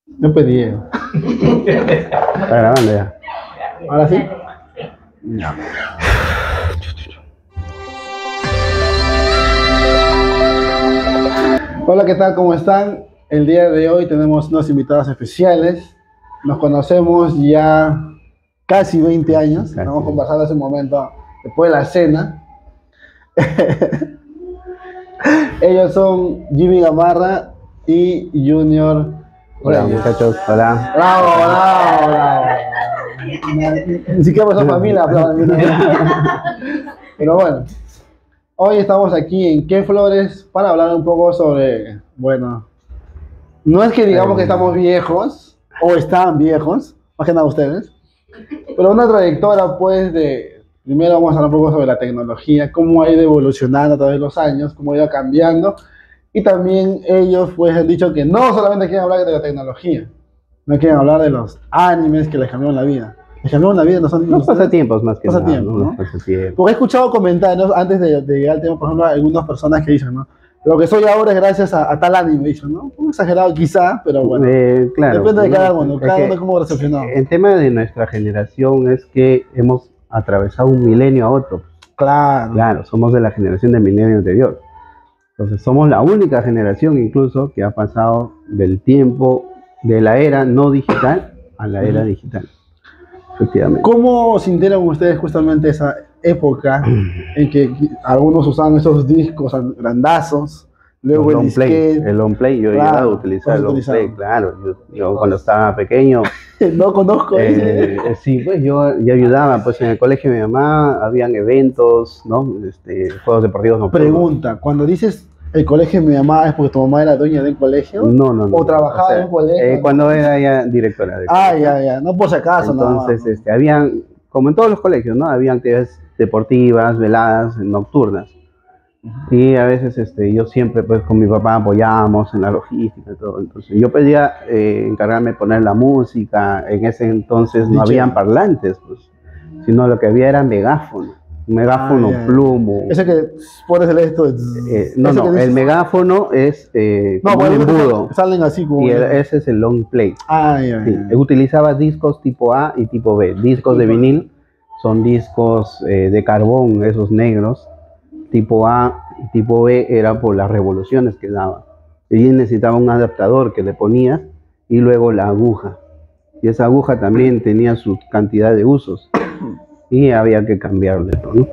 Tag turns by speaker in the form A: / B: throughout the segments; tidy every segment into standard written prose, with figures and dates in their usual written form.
A: No pedí.
B: Está grabando ya.
A: ¿Ahora sí?
B: Ya.
A: Hola, ¿qué tal? ¿Cómo están? El día de hoy tenemos unos invitados especiales. Nos conocemos ya casi 20 años.
B: Casi.
A: Estamos conversando hace un momento después de la cena. Ellos son Jimmy Gamarra y Junior.
B: Hola
A: Reyes.
B: muchachos, hola.
A: Bravo, bravo, bravo. Ni siquiera pasó familia, aplauden. Pero bueno, hoy estamos aquí en Qué Flores para hablar un poco sobre, bueno, no es que digamos que estamos viejos o están viejos, más que nada ustedes, pero una trayectoria pues de, primero vamos a hablar un poco sobre la tecnología, cómo ha ido evolucionando a través de los años, cómo ha ido cambiando, y también ellos pues han dicho que no solamente quieren hablar de la tecnología, no quieren hablar de los animes que les cambiaron la vida. Les cambiaron la vida, no son
B: Los pasatiempos más que
A: pasatiempos,
B: nada,
A: ¿no?
B: Los pasatiempos.
A: Porque he escuchado comentarios antes de llegar al tema, por ejemplo, algunas personas que dicen, ¿no? Lo que soy ahora es gracias a tal anime, dicen, ¿no? Un exagerado quizá, pero bueno.
B: Claro.
A: Depende de cada uno,
B: Es
A: cada
B: que
A: uno cómo recepcionó.
B: El tema de nuestra generación es que hemos atravesado un milenio a otro.
A: Claro.
B: Claro, somos de la generación del milenio anterior. Entonces somos la única generación incluso que ha pasado del tiempo de la era no digital a la era digital. Efectivamente.
A: ¿Cómo sintieron ustedes justamente esa época en que algunos usaban esos discos grandazos, luego el disquete?
B: El long play, yo he
A: Claro,
B: llegado a utilizar el long play, claro. Yo cuando estaba pequeño,
A: No conozco
B: sí, pues yo ayudaba, pues en el colegio de mi mamá habían eventos, ¿no? Juegos deportivos nocturnos.
A: Pregunta, cuando dices el colegio de mi mamá, ¿es porque tu mamá era dueña del colegio?
B: No.
A: ¿O trabajaba en un colegio?
B: Cuando era ya directora de colegio.
A: Ya, no por si acaso.
B: Entonces, habían, como en todos los colegios, ¿no? Habían actividades deportivas, veladas, nocturnas. Y a veces yo siempre pues con mi papá apoyábamos en la logística y todo. Entonces yo pedía encargarme de poner la música. En ese entonces no habían parlantes, pues, sino lo que había era megáfono. Un megáfono plumo.
A: Ese que pones el esto.
B: El megáfono es como un embudo.
A: Salen así como.
B: Y ese es el long play.
A: Sí.
B: Utilizaba discos tipo A y tipo B. Discos de vinil son discos de carbón, esos negros. Tipo A y tipo B era por las revoluciones que daba. Y necesitaba un adaptador que le ponías y luego la aguja. Y esa aguja también tenía su cantidad de usos. Y había que cambiarle, ¿no?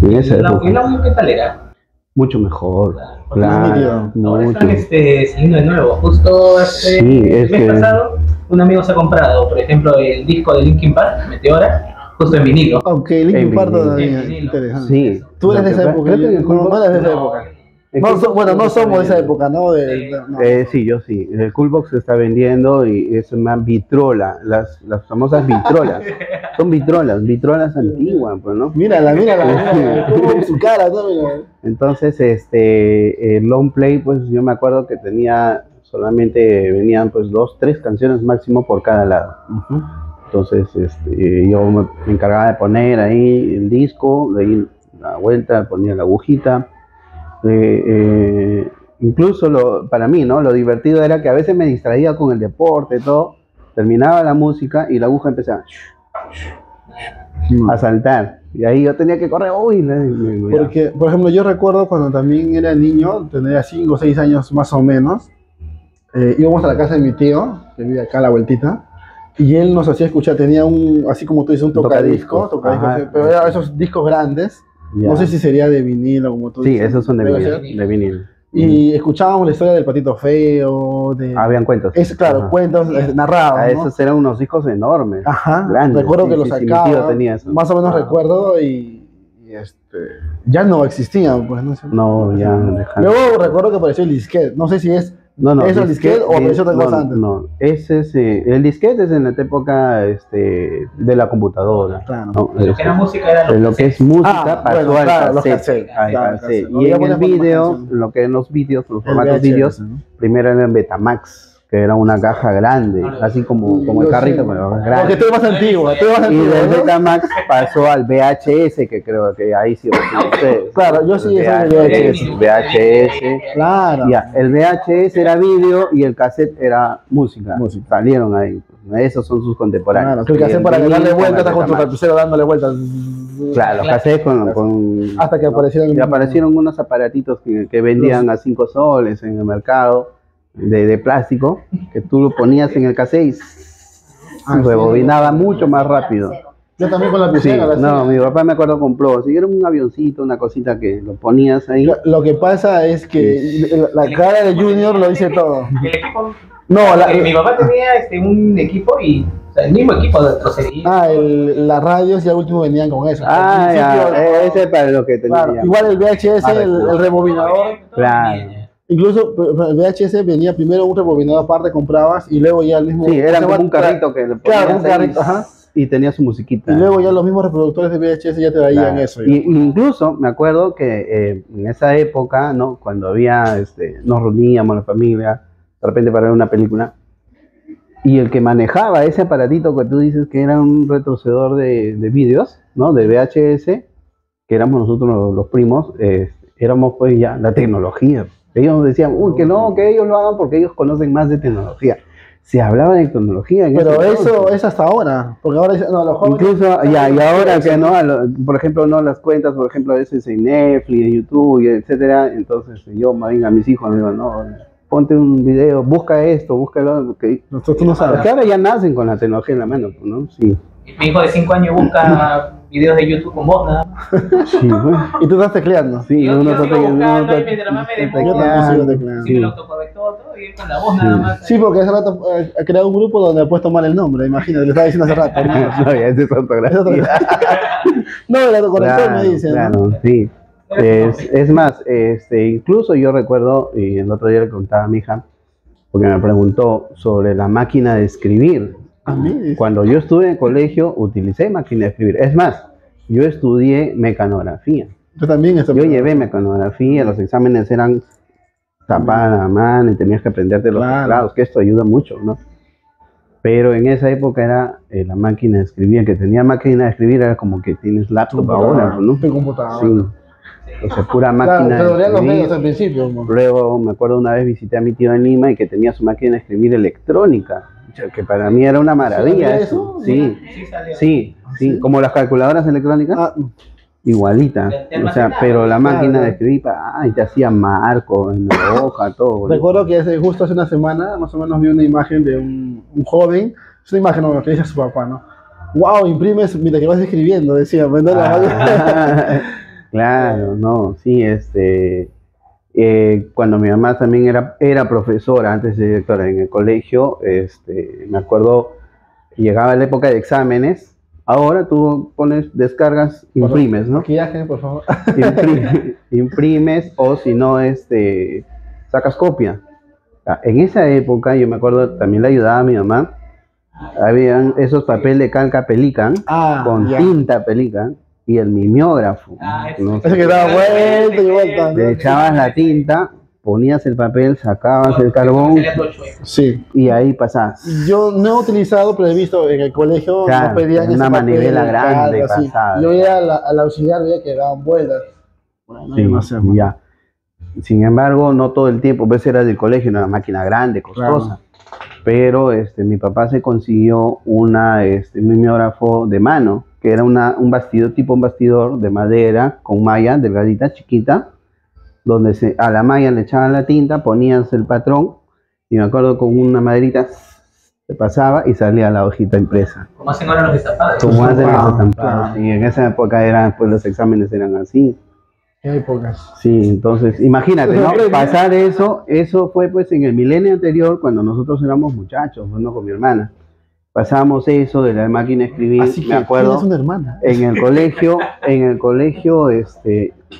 C: ¿Y el audio qué tal era?
B: Mucho mejor. Claro.
C: Ahora están saliendo de nuevo. Justo el mes pasado, un amigo se ha comprado, por ejemplo, el disco de Linkin Park, Meteora. Justo en vinilo.
A: Aunque Linkin Park todavía es interesante.
B: Sí.
A: Tú eres de esa época. No eres de esa época. No somos de esa época, ¿no?
B: Sí, yo sí. El Coolbox se está vendiendo y es una vitrola, las famosas vitrolas. Son vitrolas antiguas, pues, ¿no?
A: Mírala. Como su cara, ¿no?
B: Entonces, el long play, pues yo me acuerdo que solamente venían pues 2, 3 canciones máximo por cada lado. Entonces, yo me encargaba de poner ahí el disco, de ir la vuelta, ponía la agujita. Incluso para mí, ¿no? Lo divertido era que a veces me distraía con el deporte, todo. Terminaba la música y la aguja empezaba a saltar. Y ahí yo tenía que correr. Porque,
A: por ejemplo, yo recuerdo cuando también era niño, tenía 5 o 6 años más o menos, íbamos a la casa de mi tío, que vive acá a la vueltita. Y él nos hacía escuchar, tenía así como tú dices, un tocadiscos, pero eran esos discos grandes. Ya. No sé si sería de vinilo, como tú dices.
B: Sí, esos son de vinilo.
A: Y escuchábamos la historia del Patito Feo.
B: Habían cuentos.
A: Cuentos narrados. ¿no?
B: Esos eran unos discos enormes. Grandes.
A: Recuerdo que los sacaba. Mi tío tenía eso. Más o menos recuerdo y ya no existían, pues.
B: No, ya.
A: Luego recuerdo que apareció el disquete. No sé si es. ¿Es el disquete o apareció otra cosa antes?
B: No, el disquete es en la época de la computadora.
A: Claro.
B: ¿no?
C: Lo que era música era
B: lo que es música pasó al cassette. Y en el vídeo, lo que en los vídeos, los formatos vídeos, primero eran Betamax. que era una caja grande, así como el carrito, pero
A: Porque
B: grande.
A: tú eres más antiguo,
B: Y del
A: ¿no?
B: Betamax pasó al VHS, que creo que ahí sí recién ustedes.
A: Claro, yo sí, eso es el
B: VHS.
A: Claro.
B: Ya, el VHS era vídeo y el cassette era música. Salieron ahí. Esos son sus contemporáneos.
A: Claro, que el cassette para darle vueltas, estás con tu lapicero dándole vueltas.
B: Claro, los cassettes con
A: Hasta que aparecieron.
B: y aparecieron unos aparatitos que vendían a 5 soles en el mercado de plástico, que tú lo ponías en el cassette y rebobinaba mucho más rápido.
A: Yo también con
B: Sí,
A: lapicero.
B: no, mi papá me acuerdo compró, si era un avioncito, una cosita que lo ponías ahí.
A: Lo que pasa es que la cara de Junior lo dice todo.
C: El equipo.
A: No,
C: Mi papá tenía un equipo y. O sea, el mismo equipo de trocería.
A: las radios ya último venían con eso.
B: Ah,
A: Al principio,
B: ya, ese es para lo que tenía.
A: claro, igual el VHS, el rebobinador.
B: Claro.
A: Incluso el VHS venía primero un rebobinador aparte, comprabas y luego ya el mismo.
B: Sí, era como un carrito que le ponías
A: Claro, un
B: ahí,
A: carrito, ajá.
B: y tenía su musiquita.
A: Y luego ya los mismos reproductores de VHS ya te traían
B: Claro.
A: eso.
B: Y incluso me acuerdo que en esa época, ¿no? Cuando había, nos reuníamos la familia, de repente para ver una película, y el que manejaba ese aparatito que tú dices que era un retrocedor de vídeos, ¿no? De VHS, que éramos nosotros los primos, éramos pues ya la tecnología. Ellos decían, uy, que no, que ellos lo hagan porque ellos conocen más de tecnología. Se hablaba de tecnología.
A: Pero eso es hasta ahora, porque ahora no, los jóvenes.
B: Incluso, y ahora que no, por ejemplo, no las cuentas, por ejemplo, a veces en Netflix, en YouTube, etcétera, entonces yo más bien a mis hijos les digo, no, ponte un video, busca esto, busca lo otro, que
A: Tú no sabes.
B: porque ahora ya nacen con la tecnología en la mano, ¿no? Sí.
C: Mi hijo de 5 años busca videos de YouTube con voz nada más.
B: Sí, bueno.
A: Y tú estás tecleando.
B: Sí,
C: Yo
B: uno
C: sigo
B: está
C: buscando y mientras más me demoro,
A: Yo también sigo tecleando.
C: sí me lo autocorrector todo y él con la voz nada más.
A: Sí, porque hace rato ha creado un grupo donde ha puesto mal el nombre, imagínate, le estaba diciendo hace rato. ¿No?
B: No, ya ese es ortografía.
A: No, el autocorrector
B: Claro,
A: me dice.
B: claro,
A: ¿no?
B: sí. Es más, incluso yo recuerdo, y el otro día le contaba a mi hija, porque me preguntó sobre la máquina de escribir.
A: A mí.
B: Cuando yo estuve en el colegio, utilicé máquina de escribir. Es más, yo estudié mecanografía.
A: Yo también estoy.
B: Yo llevé mecanografía, los exámenes eran tapadas a mano y tenías que aprenderte los
A: Claro.
B: teclados, que esto ayuda mucho, ¿no? Pero en esa época era la máquina de escribir. El que tenía máquina de escribir era como que tienes laptop ahora, ¿no?
A: Tu computadora.
B: Sí. Entonces, pura
A: Claro,
B: máquina
A: te
B: de
A: dolían los dedos al
B: escribir.
A: principio. ¿no?
B: Luego, me acuerdo una vez visité a mi tío en Lima y que tenía su máquina de escribir electrónica, que para mí era una maravilla.
A: ¿Sabía
B: Eso.
A: eso?
B: Sí,
C: Sí, salió.
B: sí, sí, como las calculadoras electrónicas,
A: Ah,
B: igualita.
C: Te
B: O sea,
C: almacenaba.
B: pero la máquina
A: Claro.
B: de escribir, y te hacía marco en la hoja, todo. ¿no?
A: recuerdo que justo hace una semana, más o menos, vi una imagen de un joven. Es una imagen que dice a su papá, ¿no? ¡Wow! Imprimes mientras que vas escribiendo, decía. ¿Verdad?
B: Ah, claro, no, sí, cuando mi mamá también era profesora, antes de directora en el colegio, me acuerdo, llegaba la época de exámenes, ahora tú descargas, imprimes, ¿no?
A: Maquillaje, por favor.
B: Imprimes o si no, sacas copia. En esa época, yo me acuerdo, también le ayudaba a mi mamá, habían esos papeles de calca Pelican, con
A: ya.
B: tinta Pelican, y el mimeógrafo. ¿no?
A: Ese que daba vuelta y vuelta.
B: Le echabas la tinta, ponías el papel, sacabas el carbón
A: Sí.
B: y ahí pasabas.
A: Yo no he utilizado, pero he visto en el colegio,
B: Claro,
A: nos pedían
B: una
A: ese
B: manivela
A: papel,
B: grande,
A: claro, así.
B: pasada.
A: Yo iba al auxiliar, veía que daban vueltas. Bueno,
B: Sí,
A: no sé,
B: ya. Sin embargo, no todo el tiempo, pues era del colegio, una máquina grande, costosa. Pero mi papá se consiguió un mimeógrafo de mano, que era un bastidor de madera con malla delgadita, chiquita, donde a la malla le echaban la tinta, ponías el patrón, y me acuerdo con una maderita se pasaba y salía la hojita impresa.
C: Como hacen ahora los estampados.
B: Como hacen los
A: Claro.
B: estampados. Y en esa época pues los exámenes eran así.
A: Qué épocas.
B: Sí, entonces, imagínate, ¿no? Pasar eso fue pues en el milenio anterior, cuando nosotros éramos muchachos, bueno, con mi hermana. Pasamos eso de la máquina de escribir,
A: Así que
B: me acuerdo,
A: tienes una hermana.
B: en el colegio,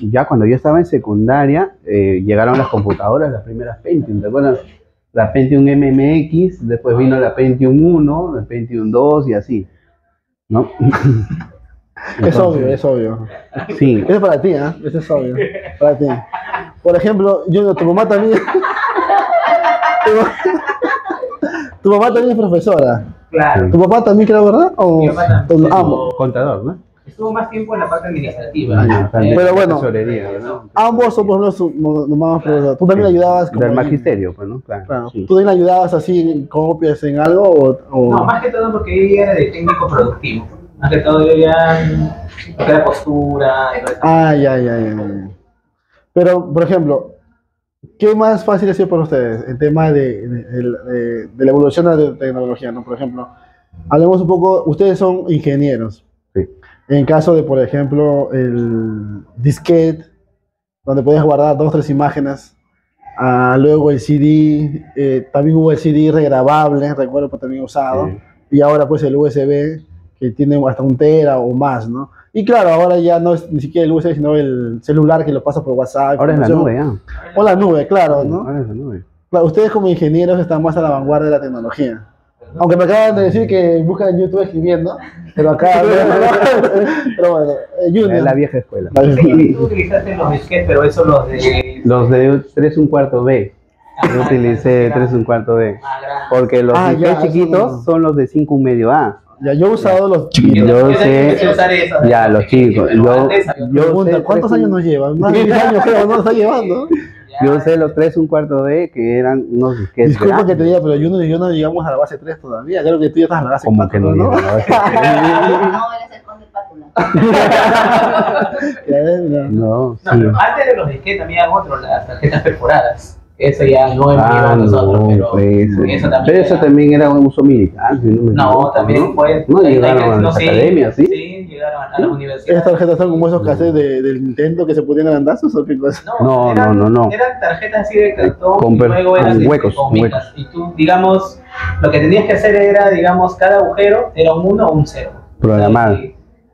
B: ya cuando yo estaba en secundaria, llegaron las computadoras, las primeras Pentium, ¿te acuerdas? La Pentium MMX, después vino la Pentium 1, la Pentium 2 y así, ¿no?
A: Es obvio, es obvio.
B: Sí.
A: Eso es para ti, ¿ah? Eso es obvio. Para ti. Por ejemplo, tu mamá también. Tu mamá también es profesora.
C: Claro.
A: ¿Tu papá también creo, verdad? ¿O
C: Mi papá también.
A: ambos?
B: Contador, ¿no?
C: Estuvo más tiempo en la parte administrativa.
A: Pero bueno,
B: tesorería, ¿no?
A: Ambos son por lo menos tu mamá es profesora. ¿Tú también le ayudabas?
B: Del magisterio, pues, ¿no?
A: Claro.
B: Sí.
A: ¿Tú también le ayudabas así en copias, en algo?
C: No, más que todo porque ella era de técnico productivo. Más que todo ella era postura y todo eso.
A: Ya. Pero, por ejemplo, ¿qué más fácil ha sido para ustedes el tema de la evolución de la tecnología, ¿no? Por ejemplo, hablemos un poco, ustedes son ingenieros.
B: Sí.
A: En caso de, por ejemplo, el disquete, donde podías guardar 2 o 3 imágenes, luego el CD, también hubo el CD regrabable, recuerdo que también usado,
B: Sí.
A: y ahora pues el USB, que tiene hasta 1 tera o más, ¿no? Y claro, ahora ya no es ni siquiera el USB, sino el celular que lo pasa por WhatsApp.
B: Ahora es la nube, ya.
A: O la nube, claro, ¿no?
B: Ahora es la nube.
A: Claro, ustedes como ingenieros están más a la vanguardia de la tecnología. Aunque me acaban de decir que buscan en YouTube escribiendo, pero acá... pero bueno, Junior.
B: Es la vieja escuela.
C: Sí, tú utilizaste los disquetes, pero eso los de...
B: Los de 3 1/4 B. Yo utilicé 3 1/4 B. Porque los
A: Ah,
B: disquetes
A: ya,
B: chiquitos
A: eso no.
B: son los de 5 1/2 A.
A: Ya, yo he usado los chiquitos.
B: Yo
C: Yo
B: sé,
C: sé usar eso,
B: ya, los chicos. Yo
A: Pregunta,
B: sé
A: ¿cuántos
B: 3
A: años nos llevan? Más de 10 años creo, ¿no? Está llevando.
B: Yo sé los 3 1/4 B que eran unos disquetes.
A: Disculpa que te
B: grandes.
A: diga, pero Junior y yo no llegamos a la base 3 todavía. Creo que tú ya estás a la base
B: Como
A: 4,
B: que no
A: ¿no?
B: llegan a la base
D: No, eres el conde Pátula.
A: Ya ves, mira.
B: No,
C: No,
B: sí.
C: pero antes de los disquetes también había otro, las tarjetas perforadas. Eso ya no hemos
B: Ah,
C: llevado nosotros,
B: no,
C: pero
B: pues,
C: eso también.
B: pero eso también era un uso militar. Si no, me
C: No,
B: equivoco,
C: también
B: ¿no?
C: fue.
B: No llegaron a
C: no,
B: las
C: sí,
B: academias, ¿sí?
C: Sí, llegaron a las
A: Estas
C: universidades.
A: tarjetas son como esos cassettes del Nintendo que se ponían grandazos o qué cosa.
B: No, no.
C: Eran tarjetas así de cartón
B: Con
C: y luego eran de
B: huecos,
C: gomitas. Y tú, digamos, lo que tenías que hacer era, digamos, cada agujero era un 1 o un 0.
B: Programar.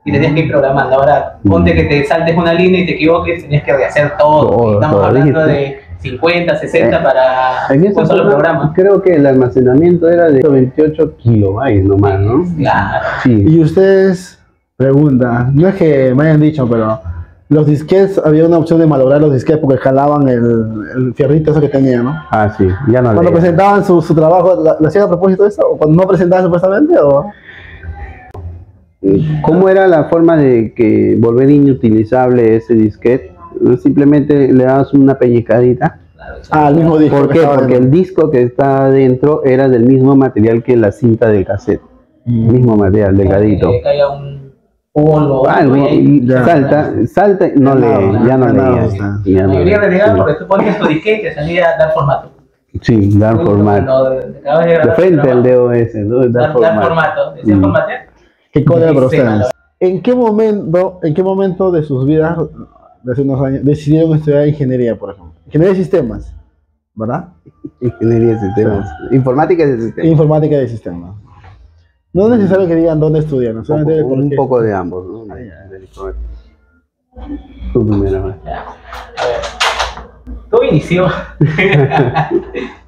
C: Y tenías que ir programando. Ahora, ponte que te saltes una línea y te equivoques, tenías que rehacer todo.
B: Todo,
C: Estamos
B: todo,
C: hablando
B: ¿viste?
C: de 50, 60 para
B: En ese
C: un solo programa.
B: creo que el almacenamiento era de 28 kilobytes nomás, ¿no?
C: Claro.
B: Sí.
A: Y ustedes, pregunta, no es que me hayan dicho, pero los disquetes, había una opción de malograr los disquetes porque jalaban el fierrito ese que tenía, ¿no?
B: Ah, sí, ya no
A: Cuando
B: leía.
A: presentaban su trabajo, ¿lo hacían a propósito de eso? ¿O cuando no presentaban supuestamente? ¿O?
B: ¿Cómo era la forma de que volver inutilizable ese disquete? Simplemente le dabas una pellizcadita.
A: Al mismo disco.
B: ¿Por
A: que
B: qué?
A: estaba
B: Porque
A: dentro.
B: el disco que está adentro era del mismo material que la cinta del cassette. Mismo material, delgadito.
C: Que caiga un polvo.
B: Algo, y
A: ya.
B: salta, no
A: Ya
B: lee,
A: no,
B: ya no
A: ya no
B: leía.
A: gusta.
B: Ya
C: La
B: no
C: mayoría
B: leía.
C: relegaba porque tú ponías tu disquete y te salía dar formato.
B: Sí, dar formato.
C: Cuando acabas de
B: De
C: grabar
B: frente
C: tu
B: al
C: trabajo,
B: DOS, ¿no? Dar
C: dar
B: formato.
C: formato. ¿Decía
B: Mm.
C: formatear?
A: ¿Qué cosa era para
C: Sí,
A: ustedes? ¿En qué momento de sus vidas, de hace unos años, decidieron estudiar ingeniería, por ejemplo? Ingeniería de sistemas, ¿verdad?
B: Ingeniería de sistemas. Informática de sistemas.
A: Informática de sistemas. No es necesario que digan dónde estudian, solamente el por
B: Un
A: qué.
B: poco de ambos, ¿no? Del informática. Tú primero.
C: Ya. A ver. Todo inició.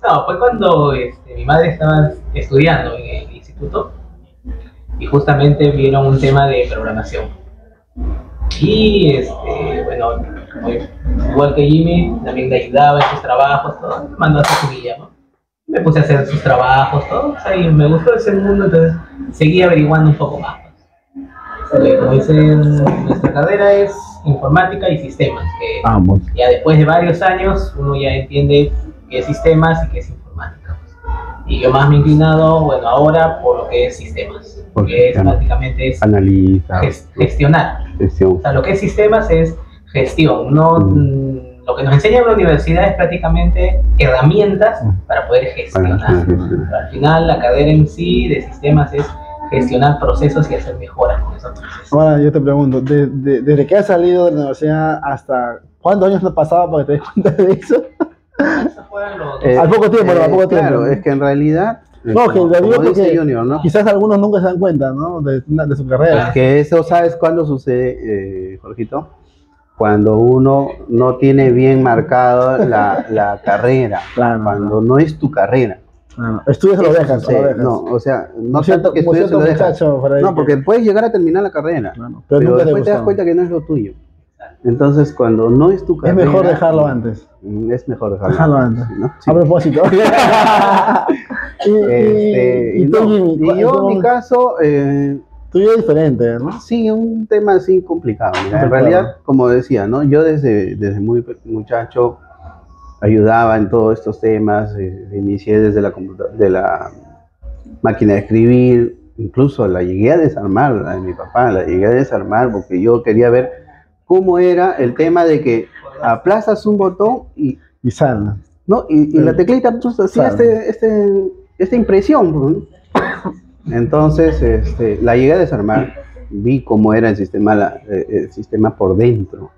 C: No, fue cuando mi madre estaba estudiando en el instituto y justamente vieron un tema de programación. Y bueno, igual que Jimmy, también le ayudaba en sus trabajos, todo, me mandó a hacer su guía, ¿no? Me puse a hacer sus trabajos, todo, o sea, y me gustó ese mundo, entonces seguí averiguando un poco más. Como dicen, nuestra carrera es informática y sistemas, que
B: Ambos.
C: ya después de varios años uno ya entiende qué es sistemas y qué es informática. Y yo más me he inclinado, bueno, ahora por lo que es sistemas, porque es prácticamente es
B: Analiza.
C: gestionar.
B: Gestión.
C: O sea, lo que es sistemas es gestión. No, lo que nos enseña en la universidad es prácticamente herramientas para poder gestionar. Pero al final, la carrera en sí de sistemas es gestionar procesos y hacer mejoras con esos procesos.
A: Ahora yo te pregunto, desde que has salido de la universidad hasta ¿cuántos años te pasaba para que te des cuenta de eso?
C: Esos fueron los
A: Al poco tiempo, ¿no? Al poco tiempo.
B: Claro, es que en realidad,
A: No, que
B: como
A: lo digo
B: dice
A: porque
B: Junior, ¿no?
A: quizás algunos nunca se dan cuenta, ¿no? De su carrera.
B: Es que eso, ¿sabes cuándo sucede, Jorgito? Cuando uno no tiene bien marcado la carrera,
A: Claro,
B: cuando no es tu carrera.
A: Claro. Estudias o lo dejas,
B: Sí,
A: o lo dejas.
B: no, o sea, no
A: Como cierto-
B: tanto que
A: como
B: estudies o lo
A: cierto
B: dejas.
A: muchacho por ahí
B: No,
A: que-
B: porque puedes llegar a terminar la carrera,
A: Claro,
B: pero
A: nunca te
B: después te das
A: gustó.
B: cuenta que no es lo tuyo. Entonces, cuando no es tu
A: Es
B: carrera...
A: mejor dejarlo antes.
B: Es mejor dejarlo,
A: Dejarlo antes.
B: ¿no? Sí.
A: A propósito.
B: Y
A: tú,
B: no,
A: Jimmy,
B: y yo, en mi caso,
A: tuyo es diferente, ¿no?
B: sí, un tema así complicado. Mira, en
A: Complicado.
B: realidad, como decía, ¿no? Yo desde muy muchacho ayudaba en todos estos temas, inicié desde de la máquina de escribir, incluso la llegué a desarmar, la de mi papá, la llegué a desarmar porque yo quería ver cómo era el tema de que aplastas un botón y,
A: Y sal.
B: ¿no? y la teclita pues, hacía
A: Claro.
B: esta impresión, ¿no? Entonces la llegué a desarmar, vi cómo era el sistema por dentro.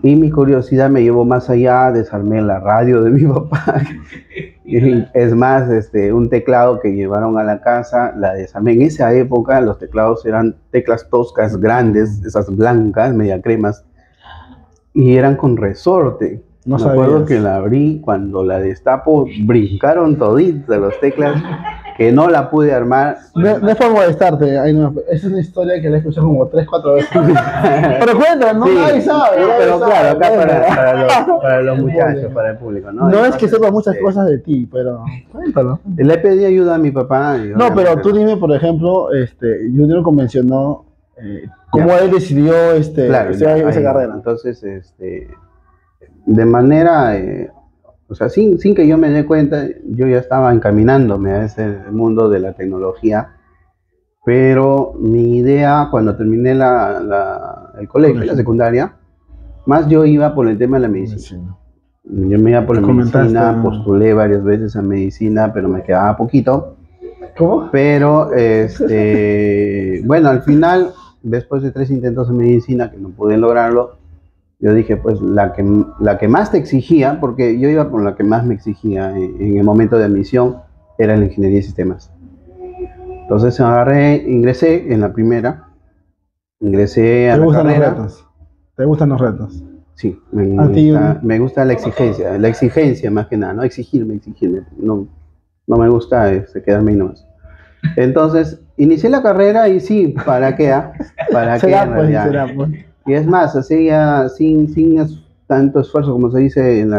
B: Y mi curiosidad me llevó más allá, desarmé la radio de mi papá. Y es más, un teclado que llevaron a la casa, la desarmé. En esa época los teclados eran teclas toscas, grandes, esas blancas, media cremas, y eran con resorte.
A: No
B: Me acuerdo
A: sabías.
B: que la abrí, cuando la destapo, brincaron toditas los teclas, que no la pude armar.
A: No es por molestarte, es una historia que la he escuchado como 3, 4 veces. Pero cuenta, no
B: Sí,
A: nadie sabe.
B: no,
A: nadie
B: pero
A: sabe,
B: claro, acá
A: cuéntalo.
B: para los
A: El
B: muchachos,
A: público.
B: para el público, ¿no?
A: No es que
B: Entonces,
A: sepa muchas cosas de ti, pero cuéntalo.
B: Le pedí ayuda a mi papá. Y
A: No, pero
B: obviamente
A: tú dime, por ejemplo, Junior mencionó cómo
B: Ya.
A: él decidió
B: claro,
A: esa
B: ya, ahí,
A: carrera.
B: entonces, de manera, o sea, sin que yo me dé cuenta, yo ya estaba encaminándome a ese mundo de la tecnología, pero mi idea, cuando terminé el colegio, la secundaria, más yo iba por el tema de la medicina. Yo me iba por la
A: Comentaste,
B: medicina,
A: ¿no?
B: postulé varias veces a medicina, pero me quedaba poquito.
A: ¿Cómo?
B: Pero, bueno, al final, después de 3 intentos en medicina que no pude lograrlo, yo dije, pues la que más te exigía, porque yo iba por la que más me exigía en el momento de admisión, era la ingeniería de sistemas. Entonces ingresé en la primera, ingresé a
A: ¿Te
B: la
A: gustan los
B: carrera.
A: retos? ¿Te gustan los retos?
B: Sí,
A: ¿A ti?
B: me gusta la exigencia más que nada, no exigirme, no me gusta quedarme ahí nomás. Entonces, inicié la carrera y sí, ¿para qué? ¿Para qué
A: Será
B: en
A: pues,
B: realidad?
A: será pues.
B: Y es más, así ya sin tanto esfuerzo como se dice en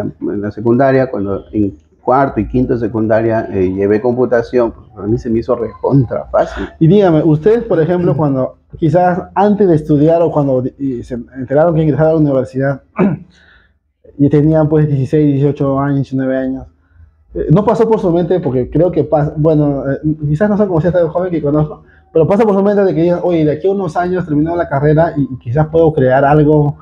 B: la secundaria, cuando en cuarto y quinto de secundaria llevé computación, pues para mí se me hizo recontra fácil.
A: Y dígame, ustedes, por ejemplo, cuando quizás antes de estudiar o cuando se enteraron que ingresaron a la universidad y tenían pues 16, 18 años, 19 años, no pasó por su mente, porque creo que pasa, bueno, quizás no sé cómo sea tan joven que conozco, pero pasa por su mente de que digan, oye, de aquí a unos años termino la carrera y quizás puedo crear algo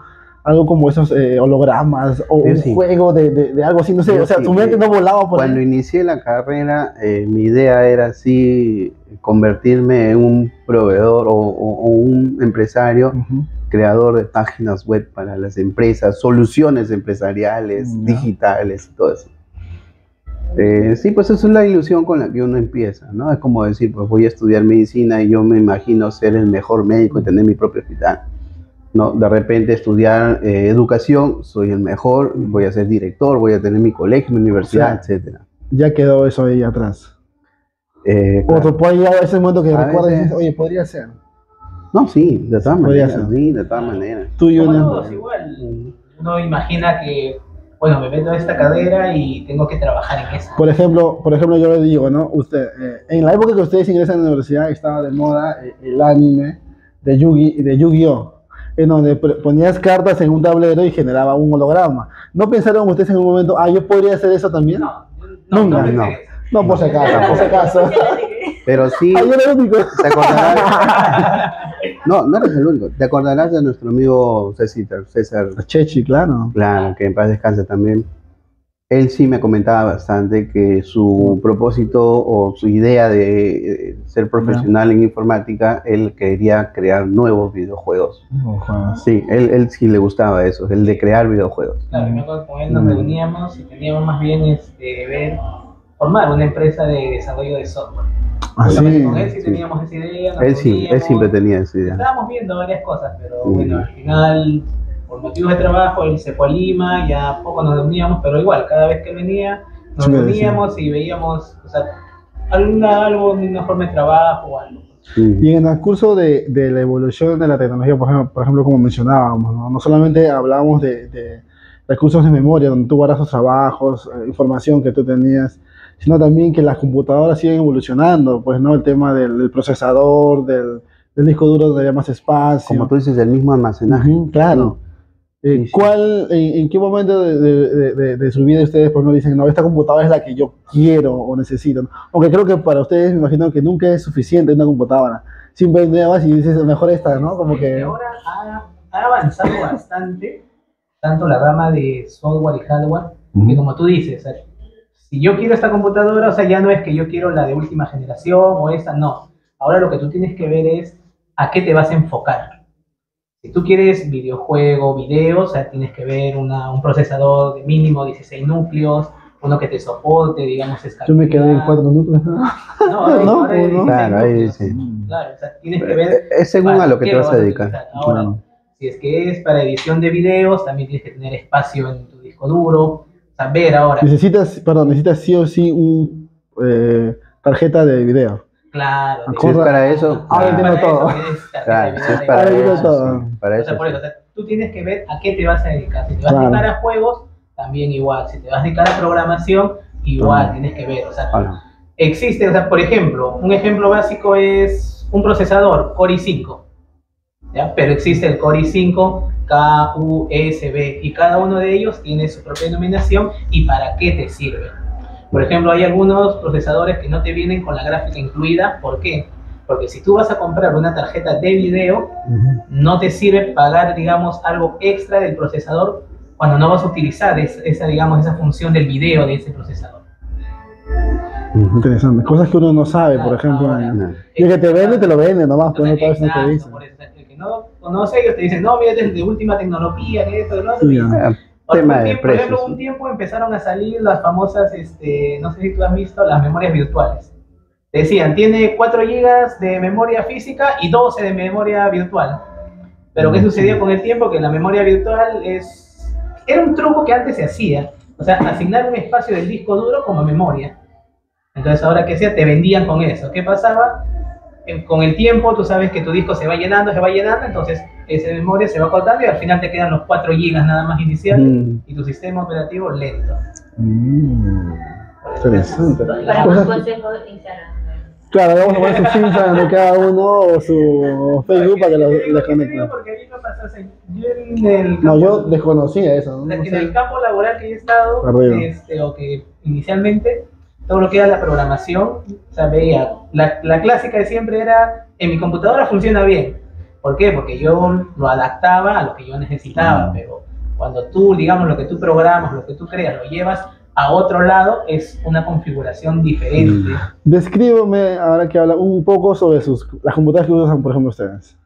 A: como esos hologramas o
B: Yo
A: un
B: sí.
A: juego de algo así, no sé,
B: Yo
A: o sea,
B: sí,
A: tu mente no volaba por
B: Cuando
A: ahí.
B: inicié la carrera, mi idea era así convertirme en un proveedor o un empresario
A: Ujú.
B: creador de páginas web para las empresas, soluciones empresariales,
A: Ya.
B: digitales y todo eso. Sí, pues esa es la ilusión con la que uno empieza, ¿no? Es como decir, pues voy a estudiar medicina y yo me imagino ser el mejor médico y tener mi propio hospital, ¿no? De repente estudiar educación, soy el mejor, voy a ser director, voy a tener mi colegio, mi universidad,
A: Sí.
B: etcétera.
A: Ya quedó eso ahí atrás.
B: Claro.
A: O puede llegar a ese momento que
B: A
A: recuerdas y
B: veces-
A: dices, oye, podría ser.
B: No, sí, de todas
A: Podría
B: maneras,
A: ser.
B: sí, de todas maneras.
A: Tú y
C: Como
A: una.
C: todos, igual. Uno imagina que, bueno, me meto a esta carrera y tengo que trabajar en eso.
A: Por ejemplo, yo le digo, ¿no? Usted, en la época que ustedes ingresan a la universidad estaba de moda el anime de Yu-Gi-Oh! En donde ponías cartas en un tablero y generaba un holograma. ¿No pensaron ustedes en un momento, yo podría hacer eso también?
C: No,
A: Nunca.
C: pensé
B: No.
C: en eso.
A: No, por si acaso, por si acaso.
B: Pero sí,
A: Yo era el único.
B: te acordarás. No, no eres el único. Te acordarás de nuestro amigo César,
A: Chechi, claro.
B: claro, que en paz descanse también. Él sí me comentaba bastante que su propósito o su idea de ser profesional en informática, él quería crear nuevos videojuegos. Sí, él sí le gustaba eso, el de crear videojuegos.
C: Claro, me acuerdo que con él nos reuníamos y teníamos más bien formar una empresa de desarrollo de software.
A: Así.
C: Con él sí
B: sí.
C: teníamos esa idea. nos
B: Él
C: reuníamos,
B: siempre tenía esa idea.
C: Estábamos viendo varias cosas, pero
B: Mm.
C: bueno, al final, por motivos de trabajo, él se fue a Lima, ya poco nos reuníamos, pero igual, cada vez que él venía, nos
A: Sí me
C: reuníamos y veíamos, o sea, una forma de trabajo o algo.
A: Y en el curso de la evolución de la tecnología, por ejemplo como mencionábamos, no, no solamente hablábamos de recursos de memoria, donde tú guardas tus trabajos, información que tú tenías, sino también que las computadoras siguen evolucionando, pues, ¿no? El tema del procesador, del disco duro donde haya más espacio.
B: Como tú dices, el mismo almacenaje.
A: Ujú, claro.
B: ¿no? Sí, sí.
A: En qué momento de su vida ustedes pues, no dicen, no, esta computadora es la que yo quiero o necesito? ¿No? Aunque creo que para ustedes me imagino que nunca es suficiente una computadora. Siempre hay nuevas y dices, mejor esta, ¿no? Como que...
C: Ahora ha avanzado bastante, tanto la rama de software y hardware, que como tú dices, o sea, si yo quiero esta computadora, o sea, ya no es que yo quiero la de última generación o esta, no. Ahora lo que tú tienes que ver es a qué te vas a enfocar. Si tú quieres videojuego, video, o sea, tienes que ver un procesador de mínimo 16 núcleos, uno que te soporte, digamos,
A: Yo me quedé en 4 núcleos.
C: No, ahora hay 16
B: Claro, ahí
C: núcleos.
B: sí.
C: Claro, o sea, tienes que ver
B: Es según
C: para
B: a lo que
C: qué
B: te vas a
C: lo
B: dedicar.
C: utilizar. Ahora,
B: Claro.
C: si es que es para edición de videos, también tienes que tener espacio en tu disco duro. O sea, ver ahora.
A: Necesitas sí o sí un tarjeta de video.
C: Claro.
B: Si es para eso,
A: Ahora entiendo todo.
B: claro, si es
C: para
B: para
A: Ahora entiendo
B: eso,
A: todo.
B: sí, para
C: O
B: eso.
C: sea, por eso, o sea, tú tienes que ver a qué te vas a dedicar. Si te vas a
A: Claro.
C: dedicar a juegos, también igual. Si te vas a dedicar a programación, igual tienes que ver. O sea,
B: Claro.
C: existe, o sea, por ejemplo, un ejemplo básico es un procesador Core i5, ¿ya? Pero existe el Core i5 KUSB y cada uno de ellos tiene su propia denominación y para qué te sirve. Por ejemplo, hay algunos procesadores que no te vienen con la gráfica incluida. ¿Por qué? Porque si tú vas a comprar una tarjeta de video, no te sirve pagar, digamos, algo extra del procesador cuando no vas a utilizar digamos, esa función del video de ese procesador.
A: Interesante. Cosas que uno no sabe, por ejemplo.
C: Ahora,
A: Y el que te vende, te lo vende nomás, pues no todo eso no te
C: Exacto,
A: dice.
C: por eso, el que no conoce, ellos te dicen, no, mira, es de última tecnología, que esto, que lo otro.
A: Sí, ya.
B: Tema de
C: Por ejemplo,
B: precios.
C: un tiempo empezaron a salir las famosas, no sé si tú has visto, las memorias virtuales. Te decían, tiene 4 GB de memoria física y 12 de memoria virtual. Pero ¿qué sucedió con el tiempo? Que la memoria virtual era un truco que antes se hacía. O sea, asignar un espacio del disco duro como memoria. Entonces, ahora que sea, te vendían con eso. ¿Qué pasaba? Con el tiempo, tú sabes que tu disco se va llenando, entonces esa memoria se va cortando y al final te quedan los 4 GB nada más iniciales y tu sistema operativo lento.
A: Interesante.
D: Para más consejos, Instagram.
A: Claro, vamos a poner su Instagram de cada uno o su Facebook para que los
C: ¿Qué te digo?
A: desconecten.
C: Porque a mí me pasa, o sea, yo en el
A: No,
C: campo,
A: yo desconocía eso.
C: o
A: ¿no?
C: sea,
A: No
C: en el
A: sé.
C: campo laboral que he estado,
A: Arriba.
C: o que inicialmente, todo lo que era la programación, o sea, veía, la clásica de siempre era, en mi computadora funciona bien. ¿Por qué? Porque yo lo adaptaba a lo que yo necesitaba, pero cuando tú, digamos, lo que tú programas, lo que tú creas, lo llevas a otro lado, es una configuración diferente.
A: Descríbeme, ahora que habla un poco sobre las computadoras que usan, por ejemplo, ustedes.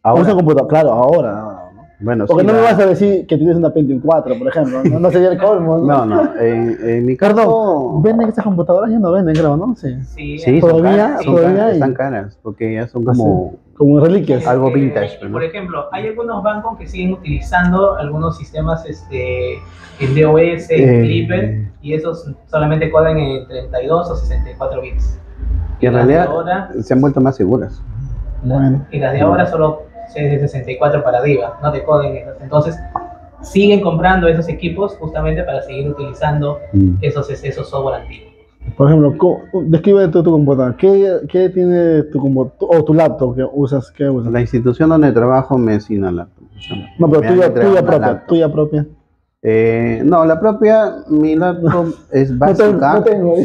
B: Ahora,
A: Usan computadoras, claro, ahora. ¿No?
B: bueno,
A: Porque
B: sí,
A: no me vas a decir que tienes una Pentium 4, por ejemplo. No, no sería el colmo.
B: No, en mi caso...
A: Perdón, ¿venden estas computadoras? Ya no venden, creo, ¿no? Sí.
C: Sí,
B: Sí, son
A: Todavía-
B: caras, son
A: todavía
B: caras,
A: hay.
B: están caras, porque ya son
A: Ah, sí.
B: como...
A: Como reliquias.
B: Algo vintage, ¿no?
C: Por ejemplo, hay algunos bancos que siguen utilizando algunos sistemas en DOS, en Clipper, y esos solamente coden en 32 o 64 bits.
B: Que en
C: las de
B: realidad
C: ahora-
B: se han vuelto más seguras.
A: Bueno.
C: Y las de ahora solo es de 64 para arriba, no te coden esas. Entonces, siguen comprando esos equipos justamente para seguir utilizando esos software antiguos.
A: Por ejemplo, describe tu computadora. ¿Qué tiene tu computadora o tu laptop que usas? ¿Qué usas?
B: La institución donde trabajo me asigna laptop.
A: No, pero
B: Me han entregado una laptop.
A: tuya propia.
B: No, la propia, mi laptop es básica.
A: no tengo.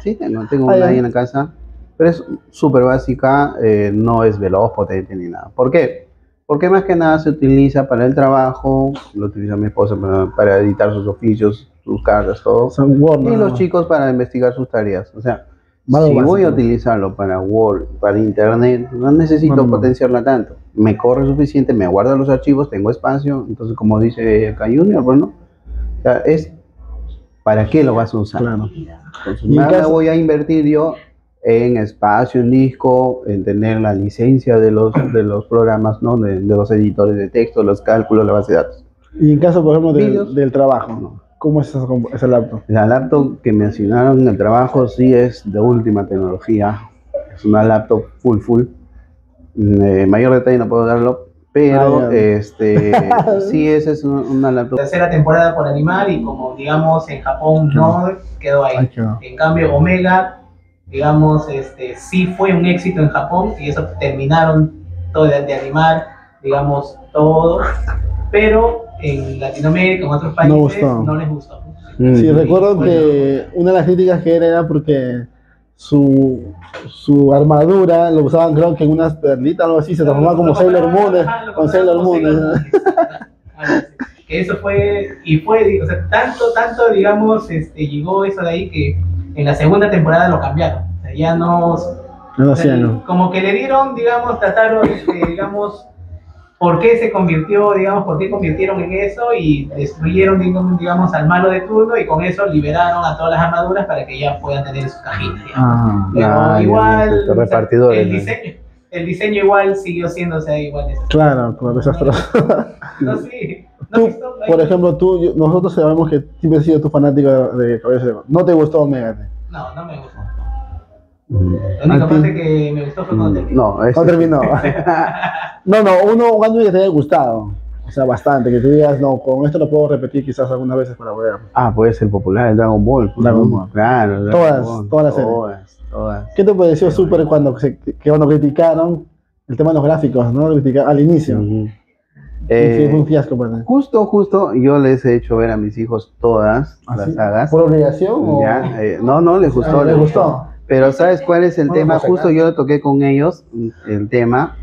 B: Sí tengo
A: Ah,
B: una
A: ya.
B: ahí en la casa, pero es súper básica, no es veloz, potente ni nada. ¿Por qué? Porque más que nada se utiliza para el trabajo, lo utiliza mi esposa para editar sus oficios, sus cartas, todo.
A: Son Word,
B: Y
A: nada
B: los
A: más.
B: chicos para investigar sus tareas. O sea,
A: Algo
B: si voy a
A: básico.
B: utilizarlo para Word, para Internet, no necesito
A: No.
B: potenciarla tanto. Me corre suficiente, me guarda los archivos, tengo espacio. Entonces, como dice acá Junior, bueno, o sea, es ¿para qué lo vas a usar?
A: Claro.
B: Entonces,
A: Y en
B: más me
A: caso-
B: voy a invertir yo en espacio, en disco, en tener la licencia de los programas, ¿no? De los editores de texto, los cálculos, la base de datos.
A: Y en caso, por ejemplo,
B: Vídeos.
A: del trabajo,
B: No.
A: ¿cómo es ese laptop?
B: La laptop que me asignaron en el trabajo sí es de última tecnología, Es una laptop full. Mayor detalle no puedo darlo, pero sí, esa es una laptop.
C: Tercera temporada por animar y como digamos en Japón no quedó ahí.
A: Ahí quedó.
C: En cambio Omega, digamos, sí fue un éxito en Japón y eso terminaron todo de animar, digamos, todo, pero en Latinoamérica, en otros países,
A: gustó.
C: no les gustó.
A: Sí, recuerdo que una de las críticas que era porque su armadura lo usaban, creo que en unas perlitas o algo así, se transformaba como Sailor Moon, con Sailor Moon.
C: Que eso fue, o sea, tanto, digamos, llegó eso de ahí que en la segunda temporada lo cambiaron. O sea, ya no.
A: No lo hacían, ¿no?
C: Como que le dieron, digamos, trataron, digamos, por qué se convirtió, digamos, por qué convirtieron en eso y destruyeron, digamos, al malo de turno y con eso liberaron a todas las armaduras para que ya puedan tener sus cajitas. Pero igual,
B: ya, repartidores,
C: el diseño igual siguió siendo, o sea, igual.
A: Claro, desastroso.
C: No, sí.
A: Tú, por ejemplo, nosotros sabemos que siempre has sido tu fanático de Caballero Zodíaco. ¿No te gustó Omega?
C: No me gustó. La única parte que me gustó fue cuando terminó.
A: No terminó. Uno anime que te haya gustado. O sea, bastante. Que tú digas, no, con esto lo puedo repetir quizás algunas veces para ver.
B: Puede ser popular, el Dragon Ball.
A: Dragon Ball.
B: Claro,
A: Todas las series.
B: Todas.
A: ¿Qué te pareció Super cuando criticaron el tema de los gráficos, ¿no? Al inicio. Fue un fiasco para mí.
B: Justo, yo les he hecho ver a mis hijos todas las sagas.
A: ¿Por obligación?
B: No, les gustó.
A: ¿Les gustó?
B: Pero ¿sabes cuál es el tema? Justo yo lo toqué con ellos, el tema,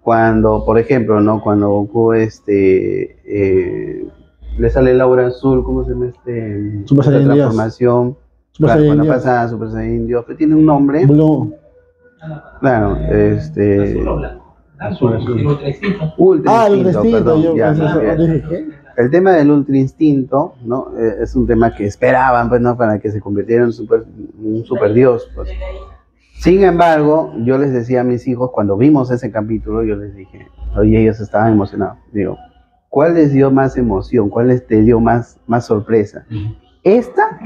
B: cuando, por ejemplo, ¿no? Cuando Goku le sale el aura azul, ¿cómo se llama
A: Super Saiyan Dios.
B: Transformación?
A: Super
B: Claro,
A: Saiyan
B: cuando
A: Dios.
B: pasa Super Saiyan Dios, pero tiene un nombre.
A: Blue.
B: Claro,
C: Azul o blanco.
A: Azul.
C: El Ultra Instinto.
B: Ultra
A: El
B: Instinto,
A: vestido,
B: perdón,
A: yo
B: ya,
A: pensé eso.
B: ya.
A: Dije, ¿qué?
B: El tema del Ultra Instinto, ¿no? Es un tema que esperaban, pues, ¿no? Para que se convirtiera en un super dios, pues. Sin embargo, yo les decía a mis hijos, cuando vimos ese capítulo, yo les dije, oye, ellos estaban emocionados. Digo, ¿cuál les dio más emoción? ¿Cuál les te dio más sorpresa? ¿Esta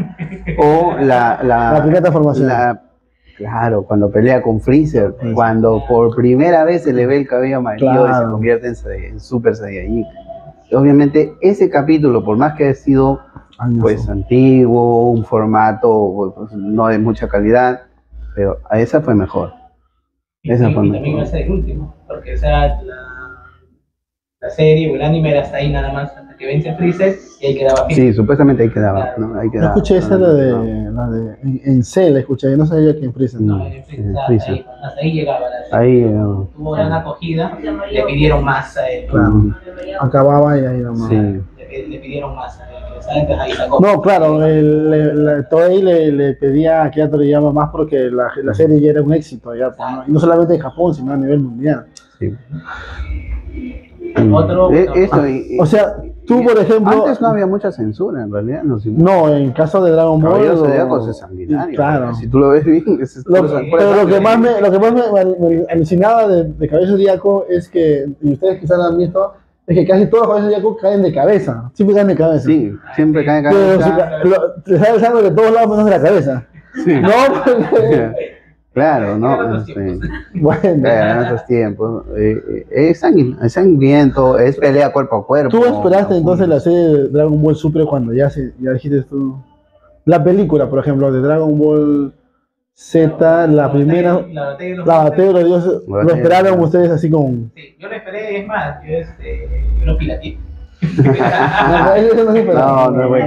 B: o la
A: primera transformación?
B: Claro, cuando pelea con Freezer, cuando por primera vez se le ve el cabello amarillo y se convierte en Super Saiyajin. Obviamente, ese capítulo, por más que haya sido pues antiguo, un formato pues, no de mucha calidad, pero a esa fue mejor.
C: Y también va a ser el último, porque o sea, la serie o el anime era hasta ahí nada más, hasta que vence Freezer y ahí quedaba fin.
B: Sí, supuestamente ahí quedaba. ¿No? Ahí quedaba.
A: Yo escuché esa la de en Cell, escuché, no sabía que en Freezer.
C: No, en Freezer, hasta ahí llegaba la serie.
B: Ahí,
C: tuvo gran acogida, le pidieron más a él.
A: Claro. Acababa y ahí nomás.
B: Sí.
C: Le pidieron más a él. Entonces ahí sacó.
A: No, claro, Toei le pedía a Akira Toriyama más porque la serie ya era un éxito, ya, pues, ¿no? Y no solamente en Japón, sino a nivel mundial.
B: Sí.
A: O sea, tú, por ejemplo.
B: Antes no había mucha censura, en realidad.
A: No, en caso de Dragon Ball.
B: Caballero Zodíaco es sanguinario.
A: Claro.
B: Si tú lo ves bien,
A: pero lo que más me alucinaba de Caballero Zodíaco es que, y ustedes quizás lo han visto, es que casi todos los Caballeros Zodíaco caen de cabeza. Siempre caen de cabeza.
B: Sí, siempre caen de cabeza.
A: Te sale sangre de todos lados menos de la cabeza.
B: Sí.
A: No, porque.
B: Claro, ¿no?
A: Bueno,
B: en otros tiempos. Es sangriento, es pelea cuerpo a cuerpo.
A: ¿Tú esperaste entonces la serie de Dragon Ball Super cuando ya dijiste tú? La película, por ejemplo, de Dragon Ball Z, la primera, la batalla de los dioses, ¿lo esperaron ustedes así como?
C: Sí, yo lo esperé, es más, yo lo pirateé.
A: Eso no se espera.
B: No, güey.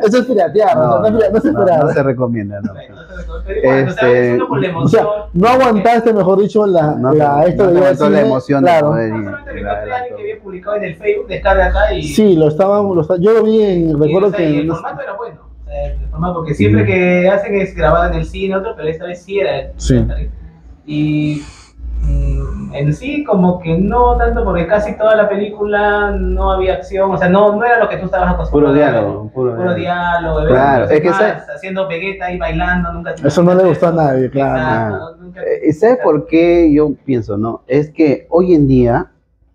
A: Eso es piratear, no se espera.
B: No se recomienda, no.
A: O sea, no aguantaste, mejor dicho, esto de
B: la emoción de
A: claro.
B: poder
C: que había publicado en el Facebook, descarga acá y...
A: Sí, yo lo vi recuerdo que...
C: el formato era bueno, o sea, el formato, porque siempre que hacen es grabada en el cine, otro, pero esta vez sí era...
A: Sí.
C: Y en sí como que no tanto, porque casi toda la película no había acción, o sea, no era lo que tú estabas acostumbrado. Puro diálogo.
B: Claro, es que
C: haciendo Vegeta y bailando, nunca...
A: Eso no le gustó a nadie, claro.
B: ¿Sabes por qué yo pienso, no? Es que hoy en día,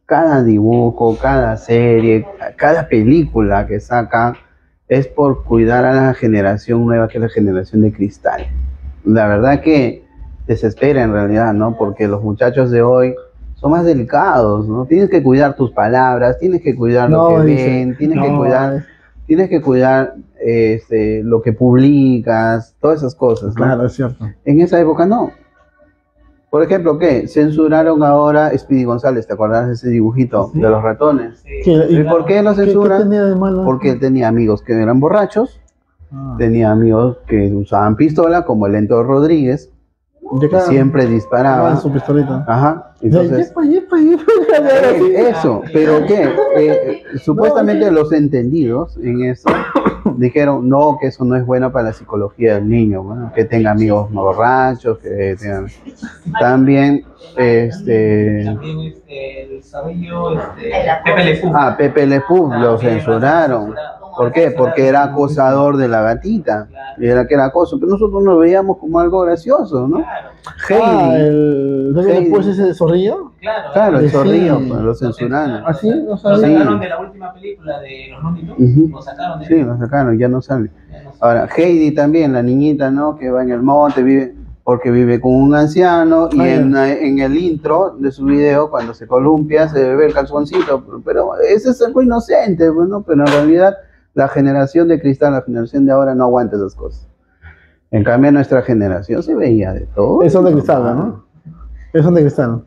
B: cada dibujo, cada serie, cada película que sacan es por cuidar a la generación nueva, que es la generación de cristal. La verdad que desespera en realidad, ¿no? Porque los muchachos de hoy son más delicados, ¿no? Tienes que cuidar tus palabras, tienes que cuidar lo
A: No,
B: que
A: dice,
B: ven, tienes que
A: no,
B: cuidar, tienes que cuidar lo que publicas, todas esas cosas, ¿no?
A: Claro, es cierto.
B: En esa época no. Por ejemplo, ¿qué? Censuraron ahora a Speedy González, ¿te acuerdas de ese dibujito de los ratones?
C: Sí.
A: ¿Y
B: ¿Por qué lo
A: ¿Qué
B: censuran?
A: tenía de malo?
B: Porque él tenía amigos que eran borrachos,
A: Ah.
B: tenía amigos que usaban pistola, como el Ento Rodríguez, que
A: Llegaban,
B: siempre
A: llevaban
B: disparaba.
A: su pistolita.
B: Ajá, entonces...
A: Yepa.
B: Eso, pero ¿qué? Supuestamente los entendidos en eso dijeron no, que eso no es bueno para la psicología del niño, bueno, que tenga amigos borrachos, que tengan... También,
C: También el desarrollo, Pepe Le Pew.
B: Pepe Le Pew lo censuraron. ¿Por qué? Porque era acosador de la gatita, y era que era acoso, pero nosotros lo veíamos como algo gracioso, ¿no? Heidi,
A: Después ese zorrillo.
B: claro, el
A: Sí.
B: zorrillo, pues, lo censuraron.
A: ¿Así? No
C: Lo
A: sabía.
C: sacaron de la última película de los Looney Tunes,
B: Ujú.
C: lo sacaron de
B: Sí, lo sacaron, ya no sale.
C: ya no sé.
B: Ahora, Heidi también, la niñita, ¿no? Que va en el monte, vive, porque vive con un anciano, y en el intro de su video, cuando se columpia, se ve el calzoncito, pero ese es algo inocente, bueno, pero en realidad la generación de cristal, la generación de ahora no aguanta esas cosas. En cambio, nuestra generación se veía de todo.
A: Esos de cristal, ¿no? Esos de cristal.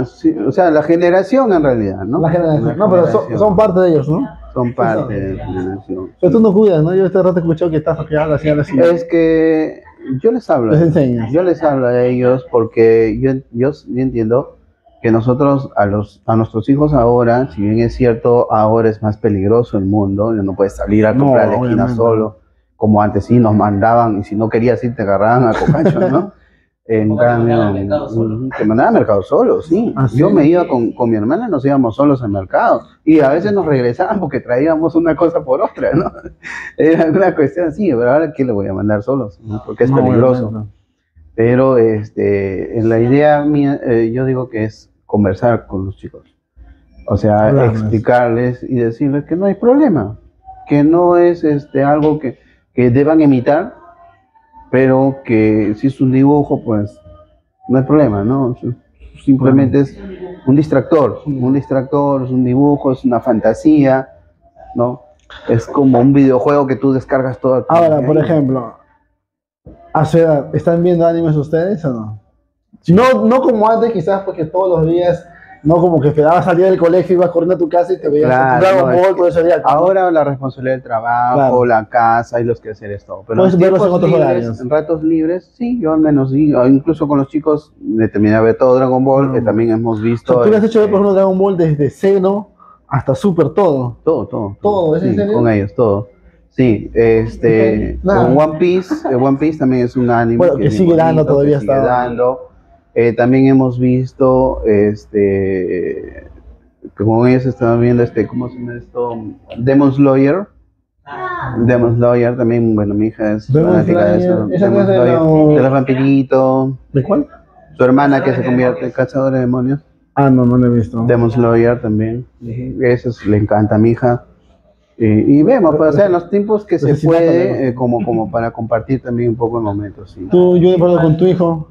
B: Sí, o sea, la generación en realidad, ¿no?
A: La generación.
B: La
A: No, pero
B: generación.
A: son parte de ellos, ¿no?
B: Son parte de la generación.
A: Pero tú no cuidas, ¿no? Yo este rato he escuchado que estás que hablas y hablas y
B: Es que yo les hablo.
A: les enseñas.
B: Yo les hablo a ellos porque yo entiendo que nosotros a nuestros hijos ahora, si bien es cierto, ahora es más peligroso el mundo, ya no puedes salir a
A: No,
B: comprar la esquina
A: obviamente.
B: solo, como antes sí nos mandaban, y si no querías ir te agarraban a cocacho, ¿no? En
C: Como te mandaban
B: cambio,
C: al mercado solo.
B: te mandaban al mercado solo, sí.
A: ¿Ah, sí?
B: Yo me iba con mi hermana, nos íbamos solos al mercado, y a veces nos regresaban porque traíamos una cosa por otra, ¿no? Era una cuestión así, pero ahora ¿qué le voy a mandar solos? ¿no? Porque es
A: No,
B: peligroso.
A: obviamente.
B: Pero en la idea mía, yo digo que es conversar con los chicos. O sea,
A: Hablarles.
B: explicarles y decirles que no hay problema, que no es algo que deban imitar, pero que si es un dibujo, pues no hay problema, ¿no? Simplemente es un distractor, es un dibujo, es una fantasía, ¿no? Es como un videojuego que tú descargas todo.
A: Ahora, por ejemplo, a su edad, ¿están viendo animes ustedes o no? No como antes, quizás, porque todos los días, no como que esperabas salir del colegio, ibas corriendo a tu casa y te veías
B: Claro,
A: Dragon
B: no, es
A: Ball todo ese día.
B: Ahora la responsabilidad del trabajo,
A: Claro.
B: la casa y los quehaceres, todo. Pero
A: Puedes
B: en
A: verlos en
B: tiempos
A: otros
B: libres,
A: horarios.
B: en ratos libres, sí, yo al menos sí. O incluso con los chicos le terminé de ver todo Dragon Ball,
A: Mm.
B: que también hemos
A: O
B: visto.
A: sea, tú le has hecho ver, por ejemplo, Dragon Ball desde Xeno hasta Super todo.
B: Todo,
A: ¿es en
B: sí,
A: serio?
B: con ellos, todo. Sí,
A: Nada.
B: con One Piece también es un anime
A: Bueno, que
B: es
A: sigue
B: bien
A: dando,
B: bonito,
A: todavía
B: que sigue
A: está.
B: dando. También hemos visto, que con ellos estamos viendo, ¿cómo se llama esto? Demon Slayer. Demon Slayer también, bueno, mi hija es
A: Demon
B: fanática de eso.
A: Slayer, esa
B: Demon
A: no es de
B: Slayer,
A: los-
B: de los vampiritos.
A: ¿De cuál?
B: Su hermana que se convierte en cazadora de demonios.
A: Ah, no lo he visto.
B: Demon Slayer también. Eso le encanta a mi hija. Y vemos, pues, o sea, en los tiempos que se
A: Asesinato,
B: puede, como para compartir también un poco el momento, sí.
A: Tú, yo de acuerdo con tu hijo,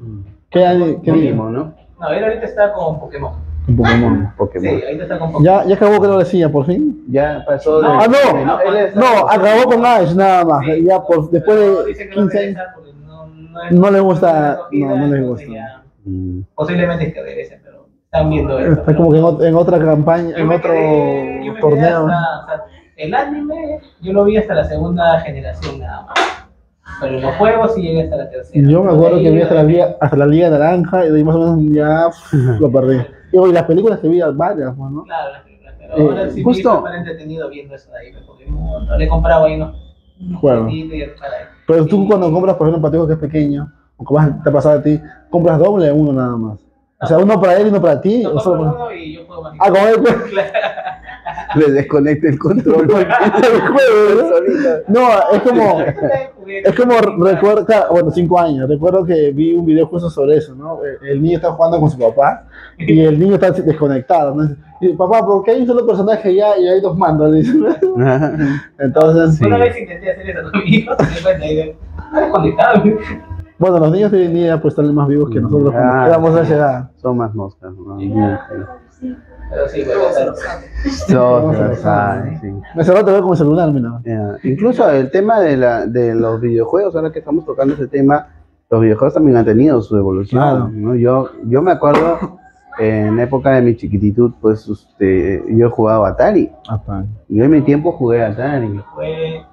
A: ¿qué
B: Mínimo, ¿no?
C: No, él ahorita está con Pokémon.
A: Un Pokémon.
C: Sí,
B: Pokémon.
C: ahorita está con Pokémon.
A: Ya acabó que lo decía, por fin.
B: Ya pasó de...
C: Ah,
A: no,
B: él está-
A: No, acabó con Ash nada más.
C: Sí,
A: Ya después
C: pero
A: de
C: dice que va a
A: 15 años.
C: regresar porque
A: No le gusta,
C: acogida,
A: no le
C: entonces
A: gusta.
C: ya
B: Mm.
C: posiblemente es que regrese, pero están viendo esto.
A: Está como que en otra campaña,
C: Yo
A: en
C: me
A: otro
C: quedé- yo me quedé
A: torneo.
C: o sea, el anime yo lo vi hasta la segunda generación nada más. Pero en los juegos sí llegué hasta la tercera.
A: Yo me acuerdo
C: Ahí
A: que vi hasta la Liga Naranja y de ahí más o menos ya lo perdí. Y las películas que vi, varias, pues, ¿no?
C: Claro, las películas, pero
A: Eh,
C: ahora sí
B: justo-
C: me súper entretenido viendo eso de ahí, porque no le he comprado ahí, ¿no?
A: Juego.
C: Y ya está ahí.
A: Pero tú
C: Y-
A: cuando compras, por ejemplo, un patico que es pequeño, o que te ha pasado a ti, compras doble o uno nada más. O sea, uno para él y uno para ti.
C: Yo
A: O solo
C: compro
A: para...
C: uno y yo juego más.
A: Ah, como él.
B: Le desconecta el control.
A: No, es como recuerdo, claro, bueno, 5 años, recuerdo que vi un video justo sobre eso, ¿no? El niño está jugando con su papá y el niño está desconectado, ¿no? Y papá, ¿por qué hay un solo personaje ya y hay dos mandos? Dice. Entonces,
B: Sí.
C: Una vez intenté hacer eso con mi hijo, se dio cuenta y dije, ah, desconectado.
A: Bueno, los niños de hoy en día pues están más vivos que nosotros cuando éramos a esa edad.
B: Son más moscas, ¿no?
C: Pero sí, bueno,
B: Sí.
A: Me cerró te veo con el celular, mira.
B: Incluso el tema de los videojuegos, ahora que estamos tocando ese tema, los videojuegos también han tenido su evolución,
A: Claro.
B: ¿no? Yo me acuerdo en época de mi chiquititud, pues yo jugaba Atari. Yo en mi tiempo jugué Atari.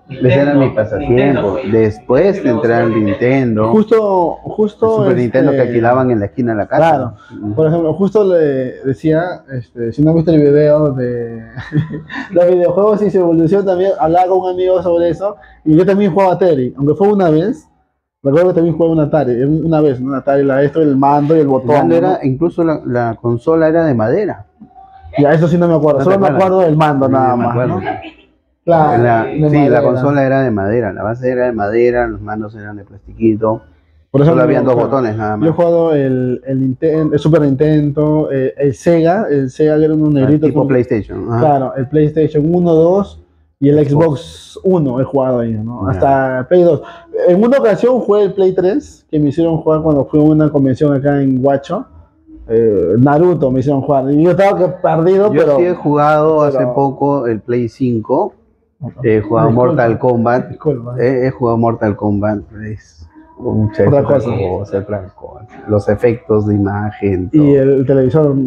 B: Ese era mi pasatiempo. Después de entrar al Nintendo,
A: Justo
B: el Super Nintendo que alquilaban en la esquina de la casa.
A: Claro. Por ejemplo, justo le decía, si no viste el video de los videojuegos y su evolución también, hablaba con un amigo sobre eso, y yo también jugaba Atari, aunque fue una vez. Recuerdo que también jugué un Atari, una vez, ¿no? Un Atari, el mando y el botón.
B: ¿No? Incluso la consola era de madera.
A: Ya, eso sí no me acuerdo, solo me acuerdo del mando nada más, ¿no? Claro,
B: la consola era de madera, la base era de madera, los mandos eran de plastiquito.
A: Por eso
B: solo habían dos botones nada más.
A: Yo he jugado el Super Nintendo, el Sega que era un negrito.
B: Tipo PlayStation.
A: Claro, el PlayStation 1, 2 y el Xbox 1 he jugado ahí, ¿no? Hasta Play 2. En una ocasión jugué el Play 3, que me hicieron jugar cuando fui a una convención acá en Huacho. Naruto me hicieron jugar. Y yo estaba perdido,
B: yo
A: pero...
B: sí he jugado hace poco el Play 5. He jugado Mortal Kombat. He jugado Mortal Kombat. Es otra cosa. Los efectos de imagen. Todo.
A: Y el televisor.